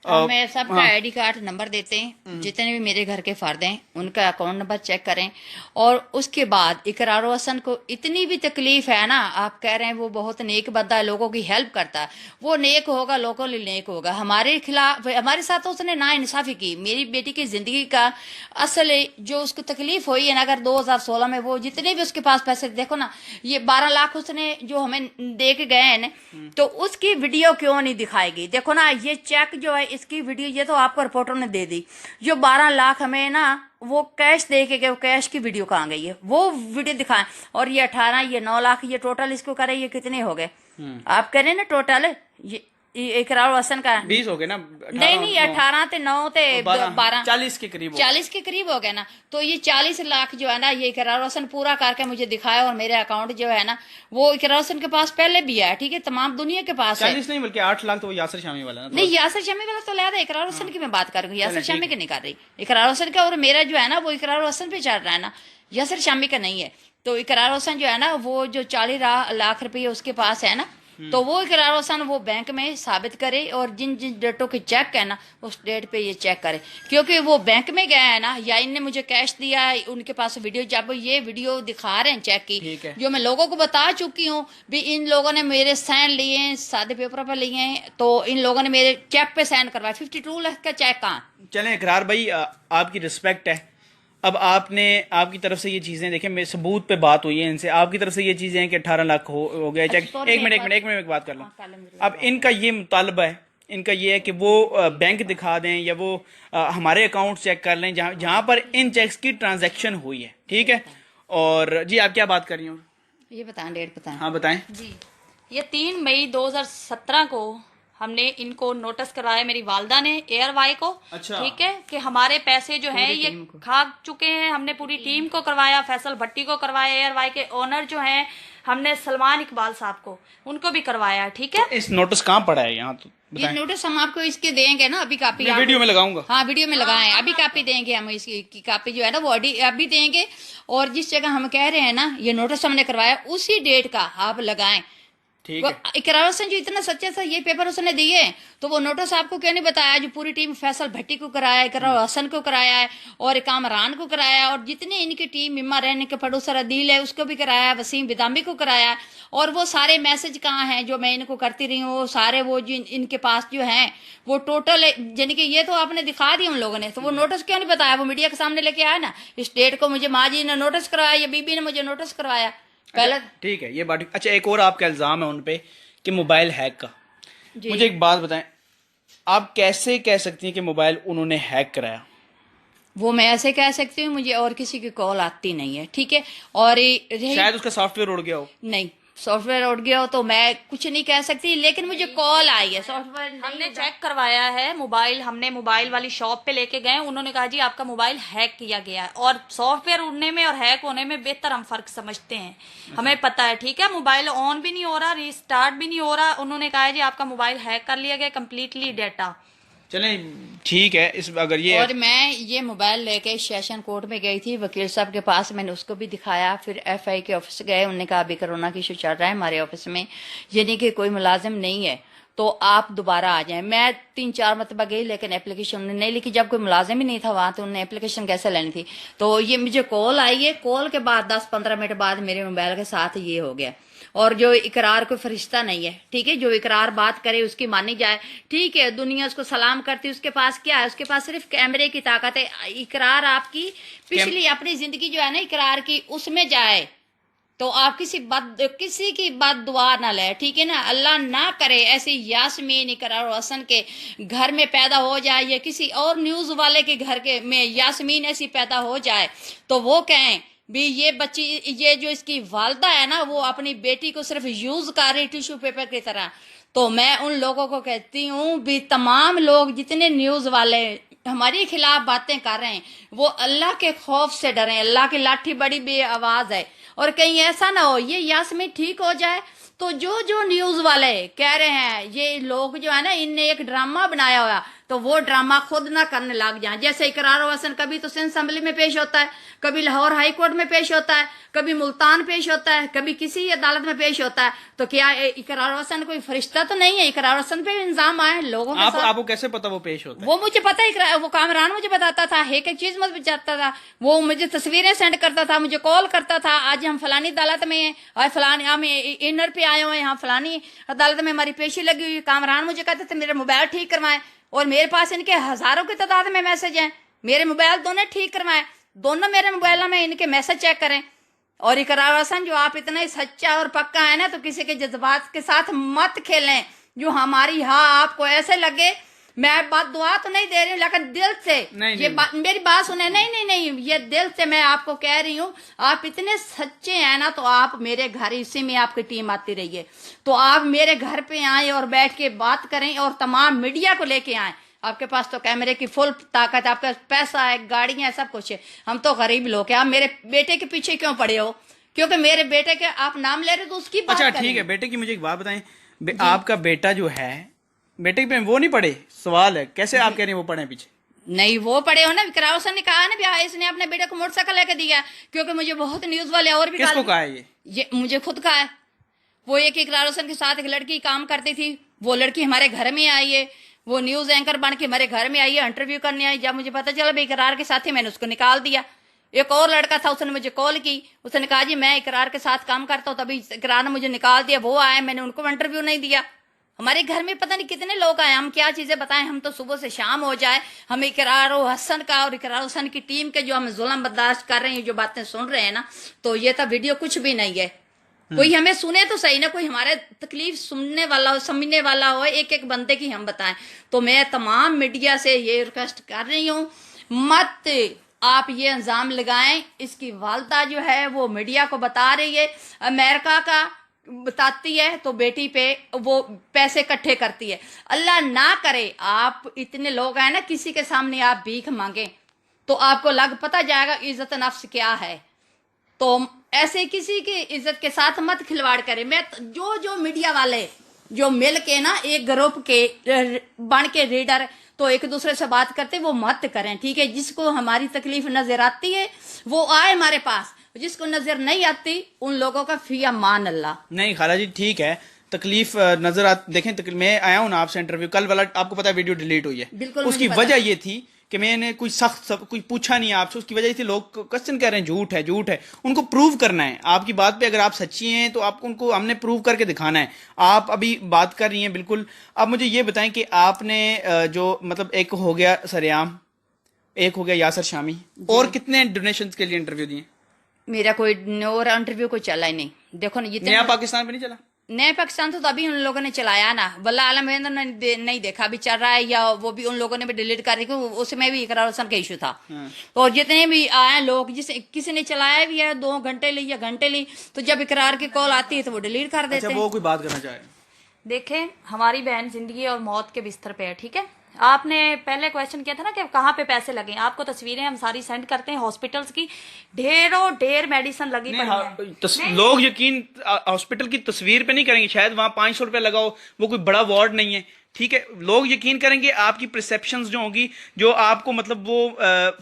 मैं सबका आईडी कार्ड नंबर देते हैं, जितने भी मेरे घर के फर्द हैं उनका अकाउंट नंबर चेक करें। और उसके बाद इकरार हसन को इतनी भी तकलीफ है ना, आप कह रहे हैं वो बहुत नेक बंदा है, लोगों की हेल्प करता है, वो नेक होगा, लोगों के लिए नेक होगा। हमारे खिलाफ, हमारे साथ उसने ना इंसाफी की। मेरी बेटी की जिंदगी का असल जो उसको तकलीफ हुई है ना, अगर 2016 में वो जितने भी उसके पास पैसे, देखो ना ये 12 लाख उसने जो हमें दे के गए हैं ना, तो उसकी वीडियो क्यों नहीं दिखाएगी? देखो ना ये चेक जो है, इसकी वीडियो ये तो आपको रिपोर्टर ने दे दी। जो 12 लाख हमें ना वो कैश दे के गए, वो कैश की वीडियो कहाँ गई है, वो वीडियो दिखाएं। और ये 18, ये 9 लाख, ये टोटल इसको करे, ये कितने हो गए? आप कह रहे ना टोटल ये इकरार हसन का 20 हो गए ना? नहीं 18 ते 9 ते 12 40 के करीब 40 के करीब हो गए ना। तो ये 40 लाख जो है ना, ये इकरार हसन पूरा करके मुझे दिखाया। और मेरे अकाउंट जो है ना वो इकरार हसन के पास पहले भी है, ठीक है, तमाम दुनिया के पास 40 नहीं बल्कि 8 लाख तो वो यासर शामी वाला ना। नहीं यासर शमी वाला तो लिया था, इकरार हसन की मैं बात कर रही हूँ, यासर शमी की नहीं कर रही। इकरार हसन का और मेरा जो है ना वो इकरार हसन पे चल रहा है ना, यासर शमी का नहीं है। तो इकरार हसन जो है ना वो जो 40 लाख रुपये उसके पास है ना, तो वो इकरार हसन वो बैंक में साबित करे और जिन जिन डेटों के चेक है ना उस डेट पे ये चेक करे, क्योंकि वो बैंक में गया है ना, या इनने मुझे कैश दिया है, उनके पास वीडियो, जब ये वीडियो दिखा रहे हैं चेक की, जो मैं लोगों को बता चुकी हूँ भी, इन लोगों ने मेरे साइन लिए हैं, सादे पेपर पर लिए हैं, तो इन लोगों ने मेरे चेक पे साइन करवाया। 52 लाख का चेक कहाँ? चलें इकरार भाई, आपकी रिस्पेक्ट है। अब आपने आपकी तरफ से ये चीजें देखें, मेरे सबूत पे बात हुई है इनसे, आपकी तरफ से ये चीजें हैं कि 18 लाख हो गया चेक। एक मिनट में बात कर लूँ। अब इनका ये मुतालबा है, इनका ये है कि वो बैंक दिखा दें या वो हमारे अकाउंट चेक कर लें जहाँ पर इन चेक्स की ट्रांजैक्शन हुई है, ठीक है। और जी आप क्या बात कर रही हो? ये बताएं, डेट बताएं। हाँ बताएं जी। ये 3 मई 2017 को हमने इनको नोटिस कराया, मेरी वालदा ने एयरवाई को, अच्छा। ठीक है, कि हमारे पैसे जो हैं ये खा चुके हैं। हमने पूरी टीम को करवाया, फैसल भट्टी को करवाया, एयरवाई के ओनर जो हैं हमने सलमान इकबाल साहब को, उनको भी करवाया, ठीक है। तो इस नोटिस कहाँ पड़ा है यहाँ? तो ये नोटिस हम आपको इसके देंगे ना, अभी कापी मैं वीडियो में लगाऊंगा। हाँ वीडियो में लगाएं, अभी कापी देंगे हम, इसकी कापी जो है ना वो अभी देंगे। और जिस जगह हम कह रहे हैं ना ये नोटिस हमने करवाया, उसी डेट का आप लगाएं। ठीक है। इकरार हसन जो इतना सच्चा था, ये पेपर उसने दिए तो वो नोटिस आपको क्यों नहीं बताया? जो पूरी टीम फैसल भट्टी को कराया, इकरार हसन को कराया है, और कामरान को कराया, और जितने इनकी टीम इम्मा रहने के प्रोड्यूसर अदील है उसको भी कराया, वसीम बिदामी को कराया। और वो सारे मैसेज कहाँ हैं जो मैं इनको करती रही हूँ, वो सारे वो जो इनके पास जो हैं वो टोटल, यानी कि ये तो आपने दिखा दिया उन लोगों ने, तो वो नोटिस क्यों नहीं बताया? वो मीडिया के सामने लेके आया ना, इस डेट को मुझे माँ जी ने नोटिस करवाया या बीबी ने मुझे नोटिस करवाया पहले। ठीक है, ये बात। अच्छा एक और आपका इल्जाम है उन पे कि मोबाइल हैक का। मुझे एक बात बताएं, आप कैसे कह सकती हैं कि मोबाइल उन्होंने हैक कराया? वो मैं ऐसे कह सकती हूँ, मुझे और किसी की कॉल आती नहीं है, ठीक है। और शायद उसका सॉफ्टवेयर उड़ गया हो। नहीं, सॉफ्टवेयर उड़ गया हो तो मैं कुछ नहीं कह सकती, लेकिन मुझे कॉल आई है। सॉफ्टवेयर हमने चेक करवाया है मोबाइल, हमने मोबाइल वाली शॉप पे लेके गए, उन्होंने कहा जी आपका मोबाइल हैक किया गया है। और सॉफ्टवेयर उड़ने में और हैक होने में बेहतर हम फर्क समझते हैं, हमें पता है, ठीक है। मोबाइल ऑन भी नहीं हो रहा, रिस्टार्ट भी नहीं हो रहा, उन्होंने कहा है जी आपका मोबाइल हैक कर लिया गया, कम्प्लीटली डेटा, चलें ठीक है। इस अगर ये और मैं ये मोबाइल लेके सेशन कोर्ट में गई थी वकील साहब के पास, मैंने उसको भी दिखाया। फिर एफआई के ऑफिस गए, उन्होंने कहा अभी कोरोना की इशू चल रहा है हमारे ऑफिस में, यानी कि कोई मुलाजिम नहीं है तो आप दोबारा आ जाएं। मैं 3-4 मरतबा गई लेकिन एप्लीकेशन उन्होंने नहीं लिखी। जब कोई मुलाजिम ही नहीं था वहां तो उन्होंने एप्लीकेशन कैसे लेनी थी। तो ये मुझे कॉल आई है, कॉल के बाद 10-15 मिनट बाद मेरे मोबाइल के साथ ये हो गया। और जो इकरार कोई फरिश्ता नहीं है, ठीक है, जो इकरार बात करे उसकी मानी जाए, ठीक है, दुनिया उसको सलाम करती है, उसके पास क्या है, उसके पास सिर्फ कैमरे की ताकत है। इकरार आपकी पिछली अपनी जिंदगी जो है ना इकरार की, उसमें जाए तो आप किसी की बात दुआ ना ले, ठीक है ना। अल्लाह ना करे ऐसी यास्मीन इकरार और हसन के घर में पैदा हो जाए या किसी और न्यूज वाले के घर के में यास्मीन ऐसी पैदा हो जाए तो वो कहें भी ये बच्ची, ये जो इसकी वालदा है ना वो अपनी बेटी को सिर्फ यूज कर रही टिश्यू पेपर की तरह। तो मैं उन लोगों को कहती हूँ भी तमाम लोग जितने न्यूज वाले हमारे खिलाफ बातें कर रहे हैं वो अल्लाह के खौफ से डरें। अल्लाह की लाठी बड़ी बेआवाज है और कहीं ऐसा ना हो ये यास्मीन ठीक हो जाए तो जो न्यूज वाले कह रहे हैं ये लोग जो है ना इनने एक ड्रामा बनाया हुआ तो वो ड्रामा खुद ना करने लग जाए। जैसे इकरार हसन कभी तो सिंध असेंबली में पेश होता है, कभी लाहौर हाई कोर्ट में पेश होता है, कभी मुल्तान पेश होता है, कभी किसी अदालत में पेश होता है। तो क्या इकरार हसन कोई फरिश्ता तो नहीं है? इकरार हसन पे इंजाम आए लोगों के साथ। आपको कैसे पता वो पेश होता है? वो मुझे पता है, वो कामरान मुझे बताता था, एक एक चीज मुझे बताता था, वो मुझे तस्वीरें सेंड करता था, मुझे कॉल करता था, आज हम फलानी अदालत में हैं, आज फलानी हम इनर पे आए हुए हैं, हम फलानी अदालत में हमारी पेशी लगी हुई। कामरान मुझे कहते थे मेरे मोबाइल ठीक करवाएं और मेरे पास इनके हजारों की तादाद में मैसेज हैं, मेरे मोबाइल दोनों ठीक करवाएं, दोनों मेरे मोबाइल में इनके मैसेज चेक करें। और इकरार हसन जो आप इतना ही सच्चा और पक्का है ना तो किसी के जज्बात के साथ मत खेलें। जो हमारी आपको ऐसे लगे, मैं बात दुआ तो नहीं दे रही हूँ लेकिन दिल से मेरी बात सुने, नहीं, ये दिल से मैं आपको कह रही हूँ। आप इतने सच्चे हैं ना तो आप मेरे घर, इसी में आपकी टीम आती रही है, तो आप मेरे घर पे आए और बैठ के बात करें और तमाम मीडिया को लेके आए। आपके पास तो कैमरे की फुल ताकत है, आपके पास पैसा है, गाड़ियां है, सब कुछ है। हम तो गरीब लोग हैं। आप मेरे बेटे के पीछे क्यों पड़े हो? क्योंकि मेरे बेटे के आप नाम ले रहे तो उसकी बात। अच्छा ठीक है, बेटे की मुझे एक बात बताएं, आपका बेटा जो है, बेटे पे वो नहीं पढ़े? सवाल है कैसे आप कह रहे हैं वो पढ़े पीछे? नहीं वो पढ़े हो ना। इकरार हसन ने कहा ना भी इसने अपने बेटे को मोटरसाइकिल लेके दिया, क्योंकि मुझे बहुत न्यूज वाले और भी किसको कहा है ये मुझे खुद कहा है। वो एक इकरार हसन के साथ एक लड़की काम करती थी, वो लड़की हमारे घर में आई है, वो न्यूज एंकर बन के हमारे घर में आई है, इंटरव्यू करने आई। जब मुझे पता चला भाई इकरार के साथ ही, मैंने उसको निकाल दिया। एक और लड़का था, उसने मुझे कॉल की, उसने कहा जी मैं इकरार के साथ काम करता हूँ, तभी इकरार ने मुझे निकाल दिया। वो आए, मैंने उनको इंटरव्यू नहीं दिया। हमारे घर में पता नहीं कितने लोग आए, हम क्या चीजें बताएं। हम तो सुबह से शाम हो जाए हम इकरार हसन का और इकरार हसन की टीम के जो हम जुल्म बर्दाश्त कर रहे हैं, जो बातें सुन रहे हैं ना, तो ये तो वीडियो कुछ भी नहीं है। कोई हमें सुने तो सही ना, कोई हमारे तकलीफ सुनने वाला हो, समझने वाला हो, एक एक बंदे की हम बताएं। तो मैं तमाम मीडिया से ये रिक्वेस्ट कर रही हूँ, मत आप ये इल्जाम लगाएं। इसकी वालदा जो है वो मीडिया को बता रही है, अमेरिका का बताती है तो बेटी पे वो पैसे इकट्ठे करती है। अल्लाह ना करे आप इतने लोग हैं ना, किसी के सामने आप भीख मांगे तो आपको पता जाएगा इज्जत नफ्स क्या है। तो ऐसे किसी की इज्जत के साथ मत खिलवाड़ करें। मैं जो मीडिया वाले जो मिल के ना एक ग्रुप के बन के रीडर तो एक दूसरे से बात करते, वो मत करें, ठीक है। जिसको हमारी तकलीफ नजर आती है वो आए हमारे पास, जिसको नजर नहीं आती उन लोगों का फिया मान अल्लाह। नहीं खाला जी ठीक है, तकलीफ नजर आती। देखें मैं आया हूँ ना आपसे इंटरव्यू, कल वाला आपको पता है वीडियो डिलीट हुई है, बिल्कुल उसकी वजह ये थी कि मैंने कोई सख्त कोई पूछा नहीं आपसे, उसकी वजह थी लोग क्वेश्चन कह रहे हैं झूठ है, उनको प्रूव करना है। आपकी बात पे अगर आप सच्ची हैं तो आप उनको हमने प्रूव करके दिखाना है। आप अभी बात कर रही हैं बिल्कुल। अब मुझे ये बताएं कि आपने जो मतलब एक हो गया सरेआम, एक हो गया यासर शामी, और कितने डोनेशन के लिए इंटरव्यू दिए? मेरा कोई और इंटरव्यू कोई चला ही नहीं। देखो ना, ये नया पाकिस्तान पे नहीं चला। नया पाकिस्तान तो अभी उन लोगों ने चलाया ना, वल्लाह आलम ने नहीं देखा अभी चल रहा है या वो भी उन लोगों ने भी डिलीट कर दी, उसमें भी इकरार हसन का इशू था। तो जितने भी आए लोग, जिसे किसी ने चलाया भी है 2 घंटे ली या घंटे ली, तो जब इकरार की कॉल आती है तो वो डिलीट कर देते हैं। वो कोई बात करना चाहे? देखें हमारी बहन जिंदगी और मौत के बिस्तर पे है, ठीक है। आपने पहले क्वेश्चन किया था ना कि कहाँ पे पैसे लगे, आपको तस्वीरें हम सारी सेंड करते हैं हॉस्पिटल्स की, ढेर मेडिसिन लगी पड़ी है। लोग यकीन हॉस्पिटल की तस्वीर पे नहीं करेंगे, शायद वहां 500 रुपया लगाओ, वो कोई बड़ा वार्ड नहीं है, ठीक है, लोग यकीन करेंगे आपकी परसेप्शंस जो होंगी, जो आपको मतलब वो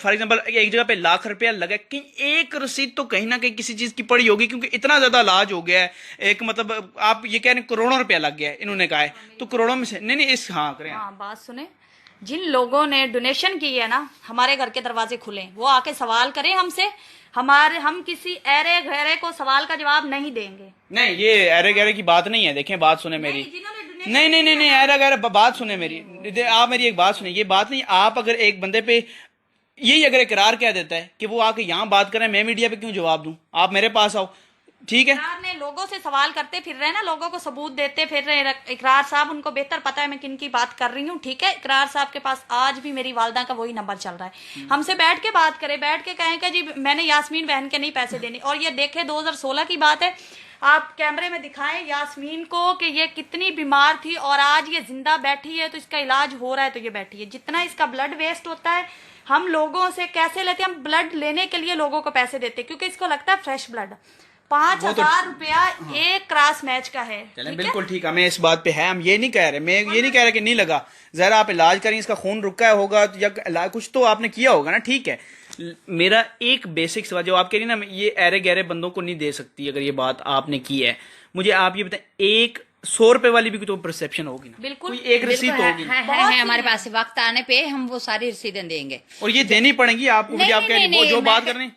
फॉर एग्जांपल एक जगह पे लाख रुपया लगा, कहीं एक रसीद तो कहीं ना कहीं किसी चीज की पड़ी होगी, क्योंकि इतना ज्यादा इलाज हो गया है। एक मतलब आप ये कह रहे हैं करोड़ों रुपया लग गया है, इन्होंने कहा है, तो करोड़ों में से नहीं इस हाँ करें। हाँ, बात सुने, जिन लोगों ने डोनेशन की है ना, हमारे घर के दरवाजे खुले, वो आके सवाल करें हमसे। हम किसी ऐरे गहरे को सवाल का जवाब नहीं देंगे। नहीं, ये ऐरे गहरे की बात नहीं है। देखें, बात सुने मेरी। नहीं, ऐरा गहरा बात सुने मेरी। आप मेरी एक बात सुने, ये बात नहीं। आप अगर एक बंदे पे यही अगर इकरार कह देता है कि वो आके यहाँ बात करें, मैं मीडिया पे क्यों जवाब दूं? आप मेरे पास आओ, ठीक है। इकरार ने लोगों से सवाल करते फिर रहे ना, लोगों को सबूत देते फिर रहे। इकरार साहब, उनको बेहतर पता है मैं किन की बात कर रही हूँ, ठीक है। इकरार साहब के पास आज भी मेरी वालदा का वही नंबर चल रहा है। हमसे बैठ के बात करे, बैठ के कहें कि जी मैंने यास्मीन बहन के नहीं पैसे देने। और ये देखे 2016 की बात है, आप कैमरे में दिखाएं यास्मीन को कि ये कितनी बीमार थी और आज ये जिंदा बैठी है, तो इसका इलाज हो रहा है तो ये बैठी है। जितना इसका ब्लड वेस्ट होता है, हम लोगों से कैसे लेते हैं? हम ब्लड लेने के लिए लोगों को पैसे देते, क्योंकि इसको लगता है फ्रेश ब्लड। 5,000 रुपया एक क्रॉस मैच का है। चलें, बिल्कुल ठीक है, हमें इस बात पे है। हम ये नहीं कह रहे, मैं ये नहीं कह रहा कि नहीं लगा। जरा आप इलाज करें, इसका खून रुका होगा या इलाज कुछ तो आपने किया होगा ना, ठीक है। मेरा एक बेसिक सवाल, जो आप कह रही ना, ये ऐरे गहरे बंदों को नहीं दे सकती, अगर ये बात आपने की है, मुझे आप ये बताएं, 100 रुपए वाली भी तो परसेप्शन होगी ना? बिल्कुल, कोई एक रसीद तो होगी। है हमारे पास वक्त आने पे हम वो सारी रसीदें देंगे, और ये देनी पड़ेगी आपको। मुझे आप कह रही वो जो बात कर रही,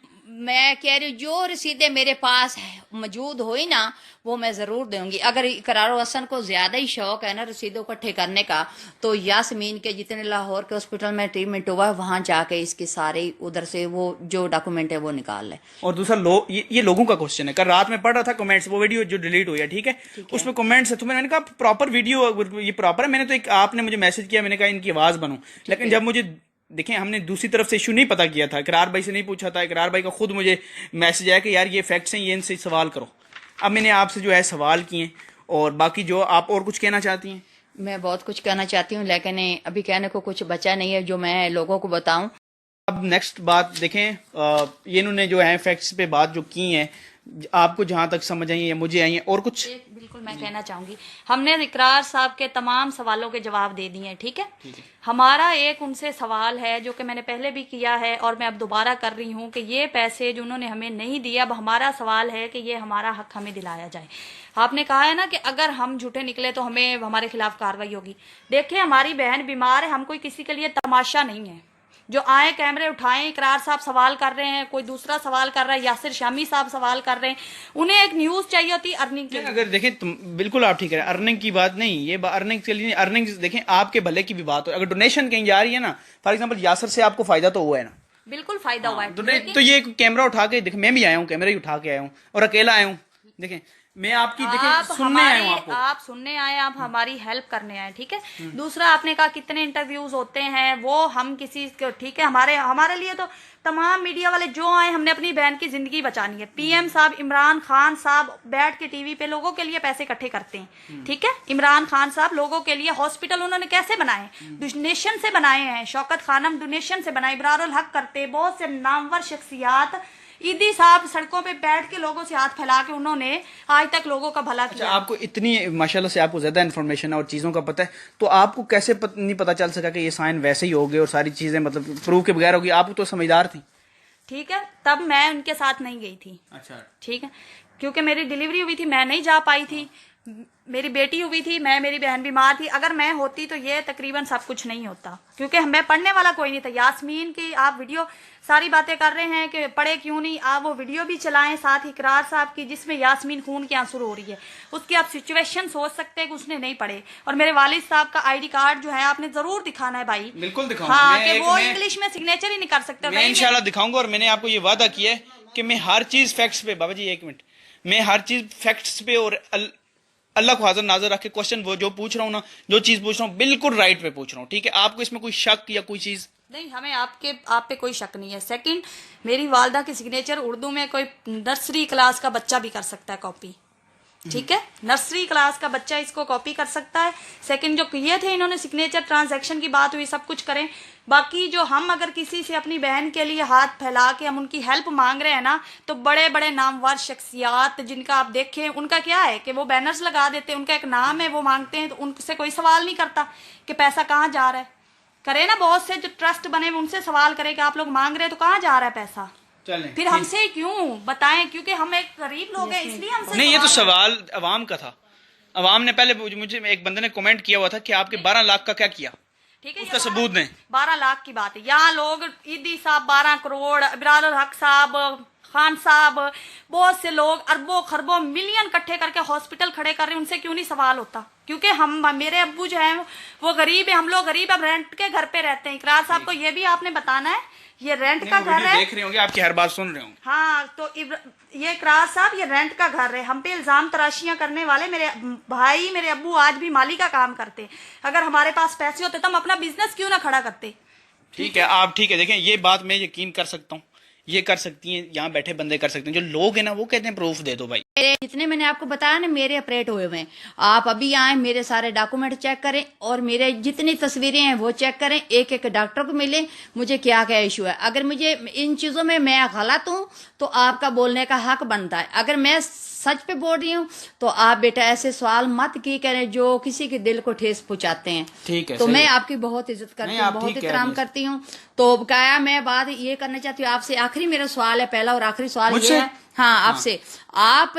मैं कह रही हूँ जो रसीदें मेरे पास मौजूद हुई ना, वो मैं जरूर दूंगी। अगर इकरार हसन को ज्यादा ही शौक है ना रसीदों इकट्ठे करने का, तो यास्मीन के जितने लाहौर के हॉस्पिटल में ट्रीटमेंट हुआ है, वहां जाके इसके सारे उधर से वो जो डॉक्यूमेंट है वो निकाल ले। और दूसरा ये लोगों का क्वेश्चन है। कल रात में पढ़ रहा था कमेंट्स, वो वीडियो जो डिलीट हुई है, ठीक है, उसमें कमेंट्स है, तो मैंने कहा प्रॉपर वीडियो ये प्रॉपर है। मैंने तो एक आपने मुझे मैसेज किया, मैंने कहा इनकी आवाज बनूं, लेकिन जब मुझे देखें, हमने दूसरी तरफ से इशू नहीं पता किया था, इकरार भाई से नहीं पूछा था। इकरार भाई का खुद मुझे मैसेज आया कि यार ये फैक्ट्स हैं, ये इनसे सवाल करो। अब मैंने आपसे जो है सवाल किए, और बाकी जो आप और कुछ कहना चाहती हैं? मैं बहुत कुछ कहना चाहती हूँ, लेकिन अभी कहने को कुछ बचा नहीं है जो मैं लोगों को बताऊं। अब नेक्स्ट बात देखें, ये इन्होंने जो है फैक्ट्स पे बात जो की है, आपको जहां तक समझ आई है, मुझे आई है, और कुछ बिल्कुल मैं कहना चाहूंगी, हमने इकरार साहब के तमाम सवालों के जवाब दे दिए हैं, ठीक है। हमारा एक उनसे सवाल है जो कि मैंने पहले भी किया है और मैं अब दोबारा कर रही हूँ कि ये पैसे जो उन्होंने हमें नहीं दिए, अब हमारा सवाल है कि ये हमारा हक हमें दिलाया जाए। आपने कहा है ना कि अगर हम झूठे निकले तो हमें हमारे खिलाफ कार्रवाई होगी। देखिए, हमारी बहन बीमार है, हम कोई किसी के लिए तमाशा नहीं है। जो आए कैमरे उठाएं, इकरार साहब सवाल कर रहे हैं, कोई दूसरा सवाल कर रहा है, यासिर शामी साहब सवाल कर रहे हैं, उन्हें एक न्यूज चाहिए होती अर्निंग के लिए। अगर देखें, बिल्कुल आप ठीक है, अर्निंग की बात नहीं, ये अर्निंग के लिए अर्निंग देखें, आपके भले की भी बात हो। अगर डोनेशन कहीं जा रही है ना, फॉर एग्जाम्पल यासिर से आपको फायदा तो हुआ है ना? बिल्कुल फायदा हुआ है। तो ये कैमरा उठा के देखें, मैं भी आया हूँ, कैमरा ही उठा के आया हूँ और अकेला आया हूँ। देखें, मैं आपकी सुनने आया हूँ आपको। आप सुनने आए, आप हमारी हेल्प करने आए, ठीक है। दूसरा, आपने कहा कितने इंटरव्यूज होते हैं, वो हम किसी, ठीक है, हमारे लिए तो तमाम मीडिया वाले जो आए, हमने अपनी बहन की जिंदगी बचानी है। पीएम साहब, इमरान खान साहब बैठ के टीवी पे लोगों के लिए पैसे इकट्ठे करते हैं, ठीक है। इमरान खान साहब लोगों के लिए हॉस्पिटल उन्होंने कैसे बनाए? डोनेशन से बनाए हैं। शौकत खानम डोनेशन से बनाए। इब्रारुल हक करते, बहुत से नामवर शख्सियात, ईदी साहब सड़कों पे बैठ के लोगों से हाथ फैला के उन्होंने आज तक लोगों का भला किया। आपको इतनी माशाल्लाह से आपको ज्यादा इन्फॉर्मेशन है और चीजों का पता है, तो आपको कैसे नहीं पता चल सका कि ये साइन वैसे ही हो गए और सारी चीजें मतलब प्रूफ के बगैर होगी? आप तो समझदार थी, ठीक है। तब मैं उनके साथ नहीं गई थी, अच्छा, ठीक है, क्योंकि मेरी डिलीवरी हुई थी, मैं नहीं जा पाई थी। मेरी बेटी हुई थी, मेरी बहन बीमार थी। अगर मैं होती तो ये तकरीबन सब कुछ नहीं होता, क्योंकि मैं पढ़ने वाला कोई नहीं था। यास्मीन की आप वीडियो सारी बातें कर रहे हैं कि पढ़े क्यों नहीं, आप वो वीडियो भी चलाएं साथ ही इकरार साहब की, जिसमें यास्मीन खून के आंसू रो रही है। उसकी आप सिचुएशन सोच सकते हैं कि उसने नहीं पढ़े। और मेरे वालिद साहब का आईडी कार्ड जो है आपने जरूर दिखाना है भाई। बिल्कुल दिखाऊंगा। हाँ, कि वो इंग्लिश में सिग्नेचर ही नहीं कर सकते। मैं इंशाल्लाह दिखाऊंगा, और मैंने आपको ये वादा किया है कि मैं हर चीज फैक्ट्स पे, बाबा जी एक मिनट, मैं हर चीज फैक्ट्स पे और अल्लाह को हाजिर नाजर रख के क्वेश्चन वो जो पूछ रहा हूँ ना, जो चीज पूछ रहा हूँ बिल्कुल राइट पे पूछ रहा हूँ, ठीक है। आपको इसमें कोई शक या कोई चीज नहीं? हमें आप पे कोई शक नहीं है। सेकंड, मेरी वालदा की सिग्नेचर उर्दू में कोई नर्सरी क्लास का बच्चा भी कर सकता है कॉपी, ठीक है, नर्सरी क्लास का बच्चा इसको कॉपी कर सकता है। सेकंड जो किए थे इन्होंने सिग्नेचर ट्रांजैक्शन की बात हुई, सब कुछ करें। बाकी जो हम अगर किसी से अपनी बहन के लिए हाथ फैला के हम उनकी हेल्प मांग रहे हैं ना, तो बड़े बड़े नामवर शख्सियात जिनका आप देखें, उनका क्या है कि वो बैनर्स लगा देते हैं, उनका एक नाम है, वो मांगते हैं, तो उनसे कोई सवाल नहीं करता कि पैसा कहाँ जा रहा है। करे ना, बहुत से जो ट्रस्ट बने उनसे सवाल करें कि आप लोग मांग रहे हैं तो कहाँ जा रहा है पैसा। चलें, फिर हमसे क्यों बताएं, क्योंकि हम एक गरीब लोग हैं इसलिए हमसे नहीं, ये तो सवाल सवाल अवाम का था। अवाम ने पहले मुझे एक बंदे ने कमेंट किया हुआ था कि आपके 12 लाख का क्या किया, ठीक है, उसका सबूत दें। 12 लाख की बात है। यहाँ लोग ईदी साहब 12 करोड़, इब्रार हक साहब, खान साहब, बहुत से लोग अरबों खरबों मिलियन इकट्ठे करके हॉस्पिटल खड़े कर रहे हैं, उनसे क्यों नहीं सवाल होता? क्योंकि हम, मेरे अब्बू जो है वो गरीब है, हम लोग गरीब, अब रेंट के घर पे रहते हैं। इकरार साहब को ये भी आपने बताना है, ये रेंट का घर है। देख रहे होंगे, आपकी हर बात सुन रहे होंगे। हाँ, तो ये इकरार साहब ये रेंट का घर है। हम पे इल्जाम तराशियां करने वाले मेरे भाई, मेरे अब्बू आज भी माली का काम करते। अगर हमारे पास पैसे होते तो हम अपना बिजनेस क्यों ना खड़ा करते? ठीक है, आप ठीक है, देखें ये बात मैं यकीन कर सकता हूँ, ये कर सकती हैं, यहाँ बैठे बंदे कर सकते हैं। जो लोग हैं ना वो कहते हैं प्रूफ दे दो भाई। जितने मैंने आपको बताया ना मेरे ऑपरेट हुए हुए हैं, आप अभी आए, मेरे सारे डॉक्यूमेंट चेक करें और मेरे जितनी तस्वीरें हैं वो चेक करें, एक एक डॉक्टर को मिले मुझे क्या क्या इशू है। अगर मुझे इन चीजों में मैं गलत हूं तो आपका बोलने का हक बनता है। अगर मैं सच पे बोल रही हूँ तो आप बेटा ऐसे सवाल मत की करें जो किसी के दिल को ठेस पहुंचाते हैं। ठीक है, तो सही मैं है। आपकी बहुत इज्जत करती हूँ, बहुत ठीक कह एहतराम रही हैं। करती हूँ। तो क्या मैं बात ये करना चाहती हूँ आपसे, आखिरी मेरा सवाल है, पहला और आखिरी सवाल मुझसे? ये है, हाँ आपसे, आप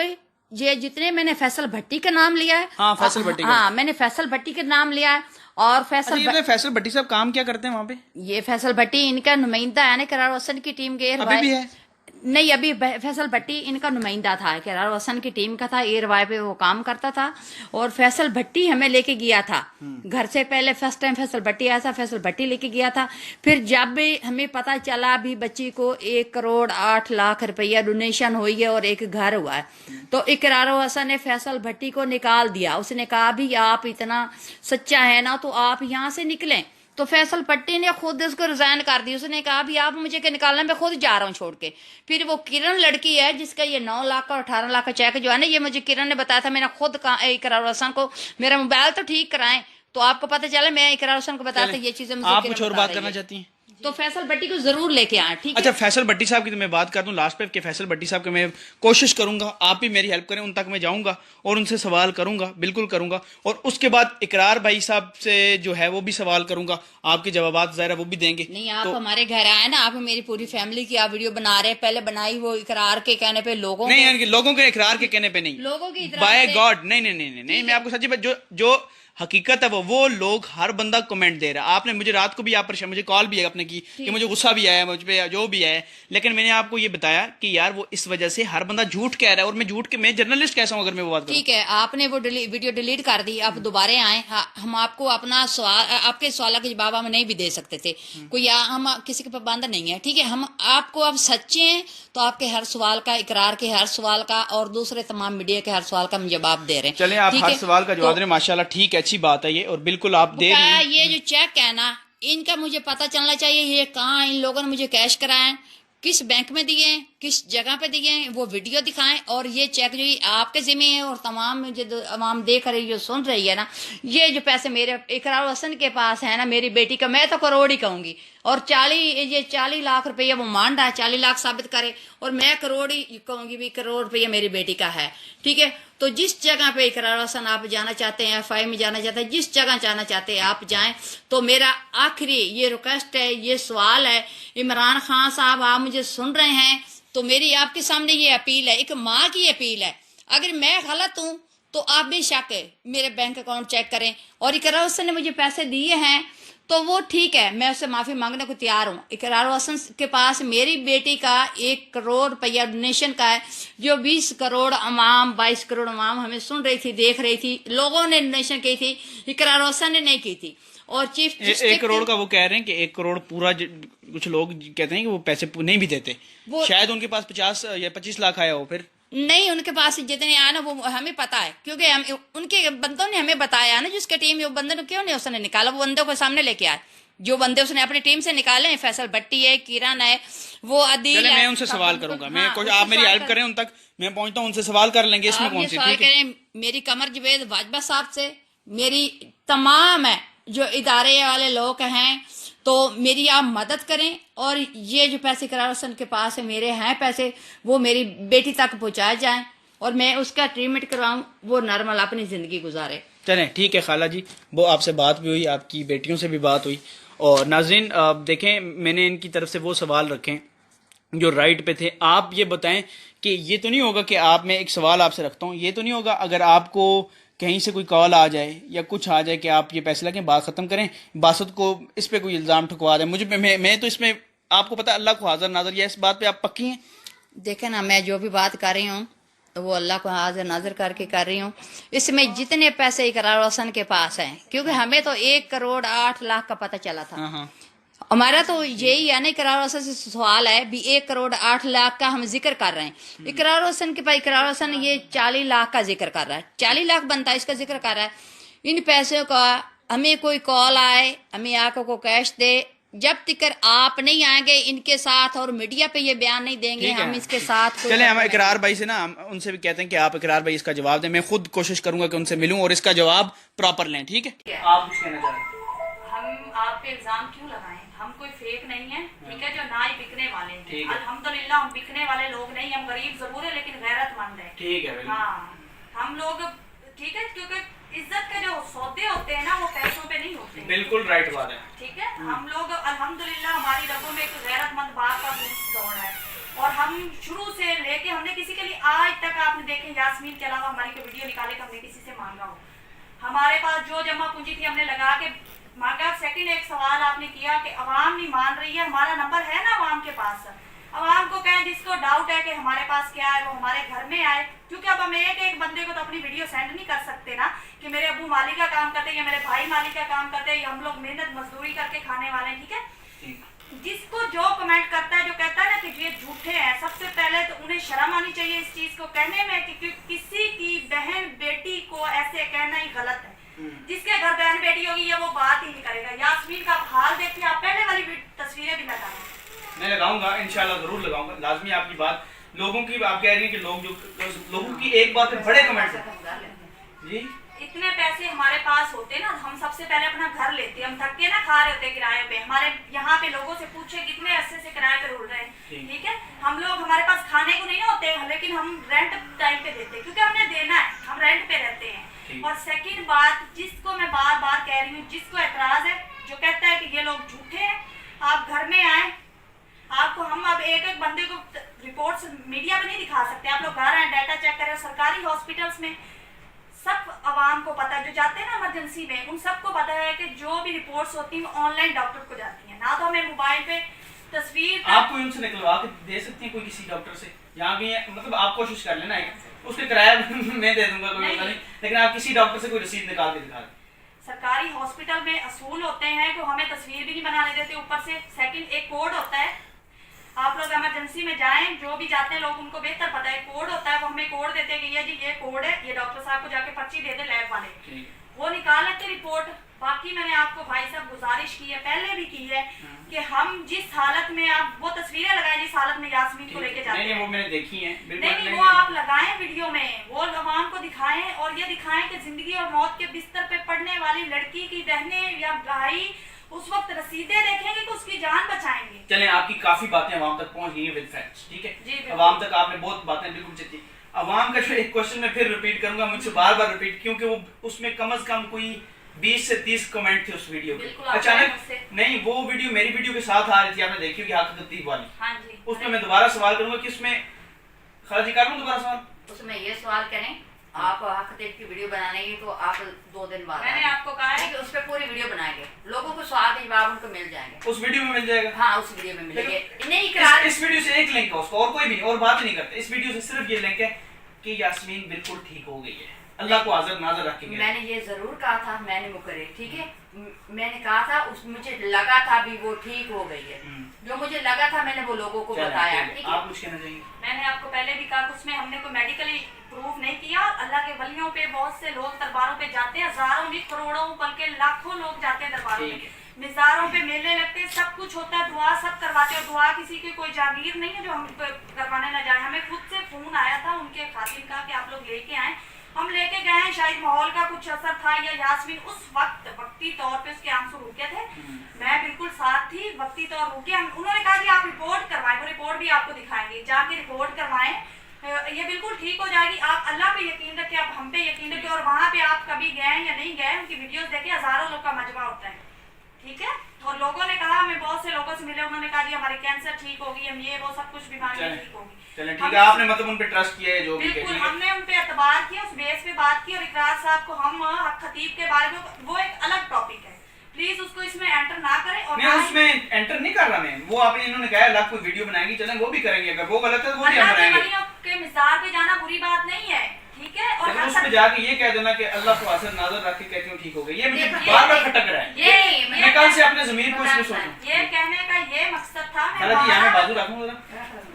ये जितने मैंने फैसल भट्टी का नाम लिया है, हाँ, फैसल भट्टी का। हाँ मैंने फैसल भट्टी का नाम लिया है और अच्छा, ये फैसल भट्टी साहब काम क्या करते हैं वहाँ पे? ये फैसल भट्टी इनका नुमाइंदा है ना करार हसन की टीम के। अभी भी है? नहीं, अभी फैसल भट्टी इनका नुमाइंदा था, करार हसन की टीम का था, एयर वाई पे वो काम करता था। और फैसल भट्टी हमें लेके गया था घर से पहले, फर्स्ट टाइम फैसल भट्टी आया था, फैसल भट्टी लेके गया था। फिर जब भी हमें पता चला भी बच्ची को 1 करोड़ 8 लाख रुपया डोनेशन हुई है और एक घर हुआ है, तो इकरार हसन ने फैसल भट्टी को निकाल दिया। उसने कहा भी आप इतना सच्चा है ना तो आप यहाँ से निकलें। तो फैसल भट्टी ने खुद उसको रिजाइन कर दी। उसने कहा भी आप मुझे क्या निकालना, मैं खुद जा रहा हूँ छोड़ के। फिर वो किरण लड़की है जिसका ये 9 लाख का 18 लाख का चेक जो है ना, ये मुझे किरण ने बताया था। मैंने खुद इकरार हसन को मेरा मोबाइल तो ठीक कराएं तो आपको पता चला, मैं इकरार हसन को बताया था ये चीजें मुझे। आप कुछ और बात करना चाहती हैं? तो फैसल भट्टी को जरूर लेके आए, ठीक है? अच्छा, फैसल भट्टी साहब की तो मैं बात कर दूं लास्ट पे कि फैसल भट्टी साहब के मैं कोशिश करूंगा, आप भी मेरी हेल्प करें, उन तक मैं जाऊंगा और उनसे सवाल करूंगा, बिल्कुल करूंगा। और उसके बाद इकरार भाई साहब से जो है वो भी सवाल करूंगा, आपके जवाबात ज़ाहिर वो भी देंगे। नहीं, आप हमारे घर आए ना, आप मेरी पूरी फैमिली की आप वीडियो बना रहे हैं, पहले बनाई वो इकरार के कहने पे, लोगों नहीं, के यानी कि लोगों के इकरार के कहने पे नहीं, लोगों की इतराज बाय से- गॉड, नहीं, मैं आपको सच्ची बात, जो हकीकत है वो लोग, हर बंदा कमेंट दे रहा है। आपने मुझे रात को भी आप मुझे कॉल भी है अपने की कि मुझे गुस्सा भी आया, मुझ पे जो भी है, लेकिन मैंने आपको ये बताया कि यार वो इस वजह से हर बंदा झूठ कह रहा है और मैं झूठ के, मैं जर्नलिस्ट कैसा हूं अगर मैं वो बात करूं? ठीक है, आपने वो वीडियो डिलीट कर दी, आप दोबारा आए। हम आपको अपना सवाल, आपके सवाल के जवाब हम नहीं भी दे सकते थे, कोई हम किसी के पाबंद नहीं है, ठीक है? हम आपको अब सच्चे हैं तो आपके हर सवाल का, इकरार के हर सवाल का और दूसरे तमाम मीडिया के हर सवाल का हम जवाब दे रहे हैं। चलें, आप ठीक हर है? सवाल का जवाब तो दे रहे हैं, माशाल्लाह, ठीक है, अच्छी बात है ये, और बिल्कुल आप दे रही बकाया हैं। ये जो चेक है ना, इनका मुझे पता चलना चाहिए ये कहाँ इन लोगों ने मुझे कैश कराए, किस बैंक में दिए, किस जगह पे दिए, वो वीडियो दिखाएं। और ये चेक जो ये आपके जिम्मे है और तमाम जो अवाम देख रही जो सुन रही है ना, ये जो पैसे मेरे इकरार हसन के पास है ना, मेरी बेटी का, मैं तो करोड़ ही कहूंगी, और 40 लाख रुपया वो मान रहा है, 40 लाख साबित करे और मैं करोड़ ही कहूंगी भी, करोड़ रुपया मेरी बेटी का है, ठीक है? तो जिस जगह पे इकरार हसन आप जाना चाहते हैं, FI में जाना चाहते हैं, जिस जगह जाना चाहते हैं आप जाएं। तो मेरा आखिरी ये रिक्वेस्ट है, ये सवाल है, इमरान खान साहब आप मुझे सुन रहे हैं तो मेरी आपके सामने ये अपील है, एक माँ की अपील है, अगर मैं गलत हूं तो आप बेशक मेरे बैंक अकाउंट चेक करें। और इकरार हसन ने मुझे पैसे दिए हैं तो वो ठीक है, मैं उससे माफी मांगने को तैयार हूँ। इकरार हसन के पास मेरी बेटी का 1 करोड़ रुपया डोनेशन का है, जो 20 करोड़ अवाम, 22 करोड़ अवाम हमें सुन रही थी, देख रही थी, लोगों ने डोनेशन की थी, इकरार हसन ने नहीं की थी। और चीफ 1 करोड़ का वो कह रहे हैं कि 1 करोड़ पूरा, कुछ लोग कहते हैं कि वो पैसे नहीं भी देते, शायद उनके पास 50 या 25 लाख आया हो। फिर नहीं, उनके पास जितने आया ना वो हमें पता है, क्योंकि उनके बंदों ने हमें बताया ना, जिसके टीम में वो बंदे क्यों नहीं उसने निकाला, वो बंदों को सामने लेके आए, जो बंदे उसने अपनी टीम से निकाले हैं, फैसल भट्टी है, किरण है, वो अदील चले है। मैं उनसे सवाल करूंगा, मैं हाँ, कुछ उससे आप मेरी सवाल हेल्प करें उन तक, मैं पहुंचता हूं, उनसे सवाल कर लेंगे इसमें आप कौन ये सी, सवाल ठीक है? करें मेरी कमर जवेद वाजबा साहब से, मेरी तमाम है जो इदारे वाले लोग हैं, तो मेरी आप मदद करें। और ये जो पैसे करार हसन के पास है, मेरे हैं पैसे, वो मेरी बेटी तक पहुंचाए जाएं और मैं उसका ट्रीटमेंट करवाऊं, वो नॉर्मल अपनी ज़िंदगी गुजारे। चलें ठीक है खाला जी, वो आपसे बात भी हुई, आपकी बेटियों से भी बात हुई। और नाज़रीन देखें, मैंने इनकी तरफ से वो सवाल रखे जो राइट पे थे। आप ये बताएं कि ये तो नहीं होगा कि आप, मैं एक सवाल आपसे रखता हूँ, ये तो नहीं होगा अगर आपको कहीं से कोई कॉल आ जाए या कुछ आ जाए कि आप ये पैसे लगे बात ख़त्म करें, बासत को इस पे कोई इल्ज़ाम ठुकवा दें मुझे, मैं तो इसमें आपको पता है अल्लाह को हाजिर नाजर, या इस बात पे आप पक्की हैं? देखे ना, मैं जो भी बात कर रही हूँ तो वो अल्लाह को हाजिर नाजिर करके कर रही हूँ। इसमें जितने पैसे इकरार हसन के पास हैं, क्योंकि हमें तो 1,08,00,000 का पता चला था। हाँ हाँ, हमारा तो यही है ना, इकरार हसन से सवाल है भी 1,08,00,000 का हम जिक्र कर रहे हैं। इकरार हसन के पास, इकरार हसन ये 40 लाख का जिक्र कर रहा है, 40 लाख बनता है इसका जिक्र कर रहा है। इन पैसों का हमें कोई कॉल आए, हमें आकर को कैश दे, जब तक आप नहीं आएंगे इनके साथ और मीडिया पे ये बयान नहीं देंगे, ठीक है। हम इसके साथ कोई चले हम मतलब इकरार भाई से ना, हम उनसे भी कहते हैं कि आप इकरार भाई इसका जवाब दें, मैं खुद कोशिश करूंगा कि उनसे मिलूं और इसका जवाब प्रॉपर लें, ठीक है? आप कुछ कहना चाह रहे हैं? हम आप पे इल्जाम क्यों लगाएं? हम कोई फेक नहीं है, ठीक है, जो ना ही बिकने वाले हैं। ठीक है। अल्हम्दुलिल्लाह हम बिकने वाले लोग नहीं, हम गरीब जरूर है लेकिन गैरतमंद है। ठीक है, बिल्कुल। हाँ, हम लोग ठीक है, क्योंकि इज्जत के जो सौदे होते हैं ना वो पैसों पे नहीं होते। बिल्कुल राइट बात है। ठीक है, हम लोग अल्हम्दुलिल्लाह हमारी रगों में एक गैरतमंद बात का दौड़ है और हम शुरू से लेके हमने किसी के लिए आज तक, आपने देखे यास्मीन के अलावा हमारी कोई वीडियो निकाले कि हमने किसी से मांगा हो। हमारे पास जो जमा पूंजी थी हमने लगा के मांगा। सेकंड एक सवाल आपने किया कि अवाम नहीं मान रही है, हमारा नंबर है ना अवाम के पास, अवाम को कहें जिसको डाउट है कि हमारे पास क्या है वो हमारे घर में आए, क्योंकि अब हम एक एक बंदे को तो अपनी वीडियो सेंड नहीं कर सकते ना कि मेरे अबू माली का काम करते हैं या मेरे भाई माली का काम करते हैं या हम लोग मेहनत मजदूरी करके खाने वाले हैं। ठीक है, जिसको जो कमेंट करता है, जो कहता है ना कि ये झूठे हैं, सबसे पहले तो उन्हें शर्म आनी चाहिए इस चीज को कहने में कि किसी की बहन बेटी को ऐसे कहना ही गलत है। जिसके घर बहन बेटी होगी ये वो बात ही नहीं करेगा। यास्मीन का हाल देखिए, आप पहले वाली तस्वीरें भी लगाएं। मैं लगाऊंगा, इंशाल्लाह जरूर लगाऊंगा, लाजमी। आपकी बात लोगों की, आप कह रही हैं कि लोगों की एक बात पे बड़े कमेंट जी, इतने पैसे हमारे पास होते ना, हम सबसे पहले अपना घर लेते, हम थक के ना खा रहे होते किराए पे, हमारे यहाँ पे लोगों से पूछे कितने अरसे से किराए पे रुल रहे हैं। ठीक है, हम लोग, हमारे पास खाने को नहीं होते लेकिन हम रेंट टाइम पे देते क्योंकि हमने देना है, हम रेंट पे रहते हैं। और सेकंड बात, जिसको मैं बार बार कह रही हूँ, जिसको एतराज है, जो कहता है कि ये लोग झूठे हैं, आप घर में आए, आपको हम अब एक एक बंदे को रिपोर्ट्स मीडिया पे नहीं दिखा सकते, आप लोग घर आए, डाटा चेक करें। सरकारी हॉस्पिटल्स में सब आवाम को पता है, जो जाते हैं ना इमरजेंसी में, उन सबको पता है कि जो भी रिपोर्ट्स होती हैं ऑनलाइन डॉक्टर को जाती हैं, ना तो हमें मोबाइल पे तस्वीर। आप कोई उनसे निकलवा के दे सकती हैं कोई किसी डॉक्टर से, यहाँ भी है, मतलब आप कोशिश कर लेना, उसके किराया मैं दे दूंगा, कोई मसला नहीं, लेकिन आप किसी डॉक्टर से कोई रसीद निकाल के दिखा दें। सरकारी हॉस्पिटल में असूल होते हैं कि हमें तस्वीर भी नहीं बनाने देते ऊपर से। सेकंड एक कोड होता है, आप लोग इमरजेंसी में जाएं, जो भी जाते हैं लोग उनको बेहतर पता है, कोड होता है, वो हमें कोड देते हैं कि ये जी ये कोड है, ये डॉक्टर साहब को जाके पर्ची दे दे लैब वाले, वो निकाल लेते रिपोर्ट। बाकी मैंने आपको भाई साहब गुजारिश की है, पहले भी की है कि हम जिस हालत में, आप वो तस्वीरें लगाएं जिस हालत में यास्मीन को लेके जाते हैं, वो मैंने देखी है, नहीं वो आप लगाएं वीडियो में, वो आवाम को दिखाएं और ये दिखाएं कि जिंदगी और मौत के बिस्तर पे पड़ने वाली लड़की की बहनें या भाई उस वक्त रसीदें देखेंगे तो उसकी जान बचाएंगे। चलें, आपकी काफी बातें आवाम तक पहुंच गई है विद फैक्ट्स, ठीक है, आवाम तक आपने बहुत बातें बिल्कुल सच्ची। आवाम का जो एक क्वेश्चन मैं फिर रिपीट करूंगा, मुझसे बार बार रिपीट, क्योंकि वो उसमें कम से कम कोई 20 से 30 कमेंट थे उस वीडियो पे। अचानक नहीं, वो वीडियो मेरी वीडियो के साथ आ रही थी, आपने देखी होगी हक ततीब वाली। हाँ जी, उसमें मैं दोबारा सवाल करूंगा कि उसमें खाला जी कर लूं दोबारा सवाल? उसमें ये सवाल करें, आप हक ततीब की वीडियो बनाने की तो आप 2 दिन बाद मैंने आपको कहा है कि उस पर पूरी वीडियो बनाएंगे, लोगों को सवाल के जवाब उनको मिल जाएंगे, उस वीडियो में मिल जाएगा। हाँ उस वीडियो में मिलेंगे। नहीं इकरार, इस वीडियो से एक लिंक है उसको, और कोई भी नहीं, और बात नहीं करते, इस वीडियो से सिर्फ ये लिंक है कि यास्मीन बिल्कुल ठीक हो गई है, अल्लाह को हाजिर नाज़र रखेंगे। मैंने ये जरूर कहा था, मैंने मुकर्रर, ठीक है, मैंने कहा था, उस मुझे लगा था भी वो ठीक हो गई है, जो मुझे लगा था मैंने वो लोगों को बताया। ठीक है, आप कुछ कहना चाहिए? मैंने आपको पहले भी कहा, उसमें हमने कोई मेडिकली प्रूफ नहीं किया। अल्लाह के वलियों पे बहुत से लोग दरबारों पे जाते हैं, हजारों नहीं करोड़ों बल्कि लाखों लोग जाते हैं दरबारों पे, मिज़ारों पे मेले लगते हैं, सब कुछ होता है, दुआ सब करवाते हैं। दुआ किसी की कोई जागीर नहीं है जो हम करवाने ना जाए। हमें खुद से फोन आया था उनके खातिन का कि आप लोग लेके आए, हम लेके गए हैं। शायद माहौल का कुछ असर था या यास्मीन उस वक्त वक्ती तौर पे उसके आंसू रुके थे, मैं बिल्कुल साथ थी, वक्ती तौर रुके। उन्होंने कहा कि आप रिपोर्ट करवाएं, वो रिपोर्ट भी आपको दिखाएंगे, जाके रिपोर्ट करवाएं, ये बिल्कुल ठीक हो जाएगी। आप अल्लाह पे यकीन रखें, आप हम पे यकीन रखें, और वहाँ पे आप कभी गए या नहीं गए, उनकी वीडियोस देखें, हजारों लोग का मजमा होता है, ठीक है। और लोगों ने कहा, हमें बहुत से लोगों से मिले, उन्होंने कहा जी हमारे कैंसर ठीक होगी, हम ये वो सब कुछ बीमारियां ठीक होगी। चलें ठीक है, आपने मतलब उन पे ट्रस्ट किया है जो भी बिल्कुल, हमने उन पे एतबार किया, उस बेस पे बात की। और इकरार साहब को हम खतीब के बारे में, वो एक अलग टॉपिक है, प्लीज उसको इसमें एंटर ना करें। और मैं उसमें एंटर नहीं कर रहा, मैं वो आपने इन्होंने कहा अलग कोई वीडियो बनाएंगे, चलें वो भी करेंगे, अगर वो गलत है वो भी हम बनाएंगे। के मिज़ार पे जाना बुरी बात नहीं है, ठीक है। और उस पे जाके ये कह देना कि अल्लाह को असर नाजर रख के कहती हूँ ठीक हो गई, ये मुझे बार बार खटक रहा है। मैं कल से अपने ज़मीर को इसमें सोचूं। ये कहने का ये मकसद था, खाला जी यहाँ बाजू रखूं जरा,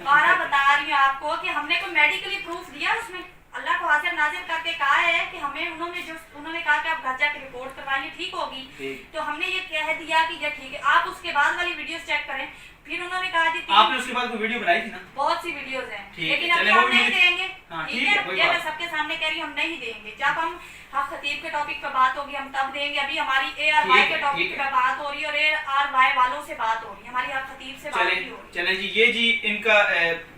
बारह बता रही हूँ आपको कि हमने कोई मेडिकली प्रूफ दिया उसमें, अल्लाह को हाजिर नाजिर करके कहा है कि हमें उन्होंने कहा कि आप घर जाके रिपोर्ट करवाइए, ठीक होगी। तो हमने ये कह दिया कि ये ठीक है। आप उसके बाद वाली वीडियोस चेक करें, फिर उन्होंने कहा जी आपने उसके बाद कोई वीडियो बनाई थी ना, बहुत सी वीडियोस हैं, लेकिन चले अभी वो हम नहीं देंगे, हाँ, ठीक है। ये मैं सबके सामने कह रही हूँ, हम नहीं देंगे। जब हम खतीब के टॉपिक पे बात होगी हम तब देंगे। अभी हमारी ARY के टॉपिक पे बात हो रही है और ARY वालों से बात हो रही है, हमारी खतीब से बात नहीं हो रही। चलें जी, ये जी इनका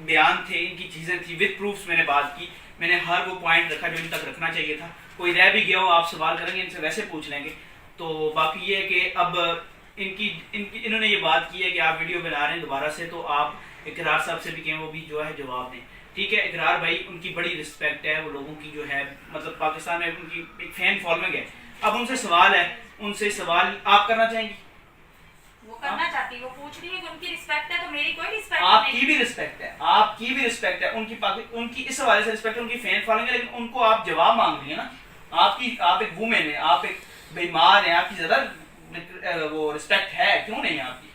बयान थे, इनकी चीजें थी, विद प्रूफ्स मैंने बात की, मैंने हर वो पॉइंट रखा जो इन तक रखना चाहिए था। कोई रह भी गया हो आप सवाल करेंगे, इनसे वैसे पूछ लेंगे। तो बाकी ये है कि अब इन्होंने ये बात की है कि आप वीडियो बना रहे हैं दोबारा से, तो आप इकरार साहब से भी कहें, वो भी जो है जवाब दें, ठीक है। इकरार भाई उनकी बड़ी रिस्पेक्ट है, वो लोगों की जो है मतलब पाकिस्तान में उनकी एक फैन फॉलोइंग है। अब उनसे सवाल है, उनसे सवाल आप करना चाहेंगे? वो करना चाहती है, वो पूछ रही है कि उनकी रिस्पेक्ट है, तो मेरी कोई रिस्पेक्ट नहीं। आपकी भी रिस्पेक्ट है, आपकी भी रिस्पेक्ट है, उनकी इस हवाले से रिस्पेक्ट है, उनकी फैन फॉलोइंग है, लेकिन उनको आप जवाब मांग रही है ना। आप एक वुमेन है, आप एक बीमार है, आपकी ज्यादा वो रिस्पेक्ट है, क्यों नहीं है आपकी?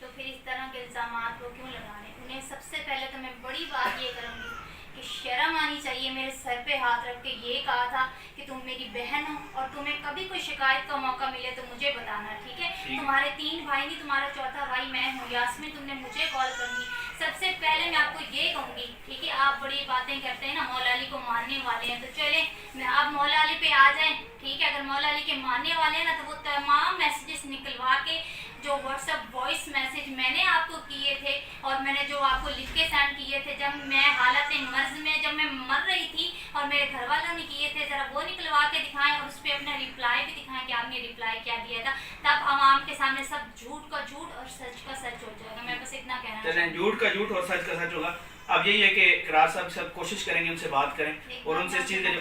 तो फिर इस तरह के इल्जामात को क्यों लगा रहे हैं? उन्हें सबसे पहले तो मैं बड़ी बात ये करूँगी कि शर्म आनी चाहिए। मेरे सर पे हाथ रख के ये कहा था कि तुम मेरी बहन हो और तुम्हें कभी कोई शिकायत का मौका मिले तो मुझे बताना, ठीक है। तुम्हारे 3 भाई नहीं, तुम्हारा चौथा भाई मैं हूँ, यास्मीन, तुमने मुझे कॉल करनी। सबसे पहले मैं आपको ये कहूँगी, ठीक है, आप बड़ी बातें करते हैं ना, मौला अली को मानने वाले हैं, तो चले आप मौला अली पे आ जाएं, ठीक है। अगर मौला अली के मानने वाले हैं ना, तो वो तमाम मैसेजेस निकलवा के जो व्हाट्सएप वॉइस मैसेज मैंने आपको किए थे और मैंने जो आपको लिख के सेंड किए थे जब मैं हालत मर्ज में, जब मैं मर रही थी, और मेरे घर वालों ने किए थे, जरा वो निकलवा के दिखाएं और उस पर अपना रिप्लाई भी दिखाएं कि आपने रिप्लाई क्या दिया था। तब आवाम के सामने सब झूठ का झूठ और सच का सच हो जाएगा। मैं बस इतना कहना चाहती हूं। झूठ का झूठ और सच का सच होगा। अब यही है कि इकरार साहब सब कोशिश करेंगे, उनसे बात करें और उनसे इस चीज के।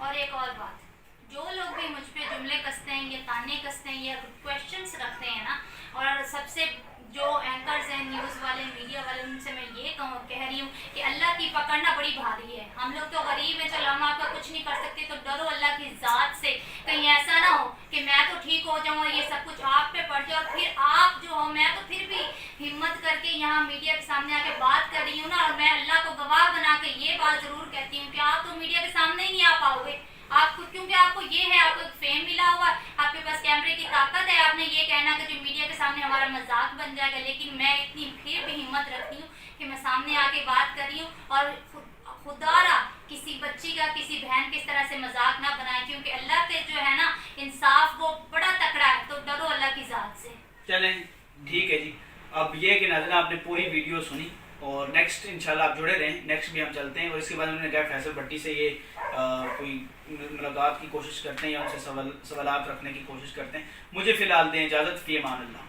और एक और बात, जो लोग भी मुझ पे जुमले कसते हैं या ताने कसते हैं या क्वेश्चंस रखते हैं ना, और सबसे जो एंकर्स हैं, न्यूज़ वाले, मीडिया वाले, उनसे मैं ये कह रही हूँ कि अल्लाह की पकड़ना बड़ी भारी है। हम लोग तो गरीब हैं, चलो हम आपका कुछ नहीं कर सकते, तो डरो अल्लाह की ज़ात से। कहीं ऐसा ना हो कि मैं तो ठीक हो जाऊँ और ये सब कुछ आप पे पड़ जाए, और फिर आप जो हो, मैं तो फिर भी हिम्मत करके यहाँ मीडिया के सामने आके बात कर रही हूँ ना, और मैं अल्लाह को गवाह बना के ये बात ज़रूर कहती हूँ कि आप तो मीडिया के सामने ही नहीं आ पाओगे। आपको, क्योंकि आपको ये है, आपको एक फेम मिला हुआ, आपके पास कैमरे की ताकत है, आपने ये कहना कि जो मीडिया के सामने हमारा मजाक बन जाएगा। लेकिन मैं इतनी फिर भी हिम्मत रखती हूँ कि मैं सामने आके बात कर रही हूँ, और खुदारा किसी बच्ची का, किसी बहन की इस तरह से मजाक ना बनाए, क्योंकि अल्लाह के जो है ना इंसाफ वो बड़ा तकड़ा है, तो डरो अल्लाह की जात से। चलें ठीक है जी। अब ये कि नाज़रीन आपने पूरी वीडियो सुनी, और नेक्स्ट इंशाल्लाह आप जुड़े रहें, नेक्स्ट भी हम चलते हैं। और इसके बाद उन्होंने कहा फैसल भट्टी से ये कोई मुलाकात की कोशिश करते हैं या उनसे सवालात रखने की कोशिश करते हैं। मुझे फ़िलहाल दें इजाज़त, फ़ी अमान अल्लाह।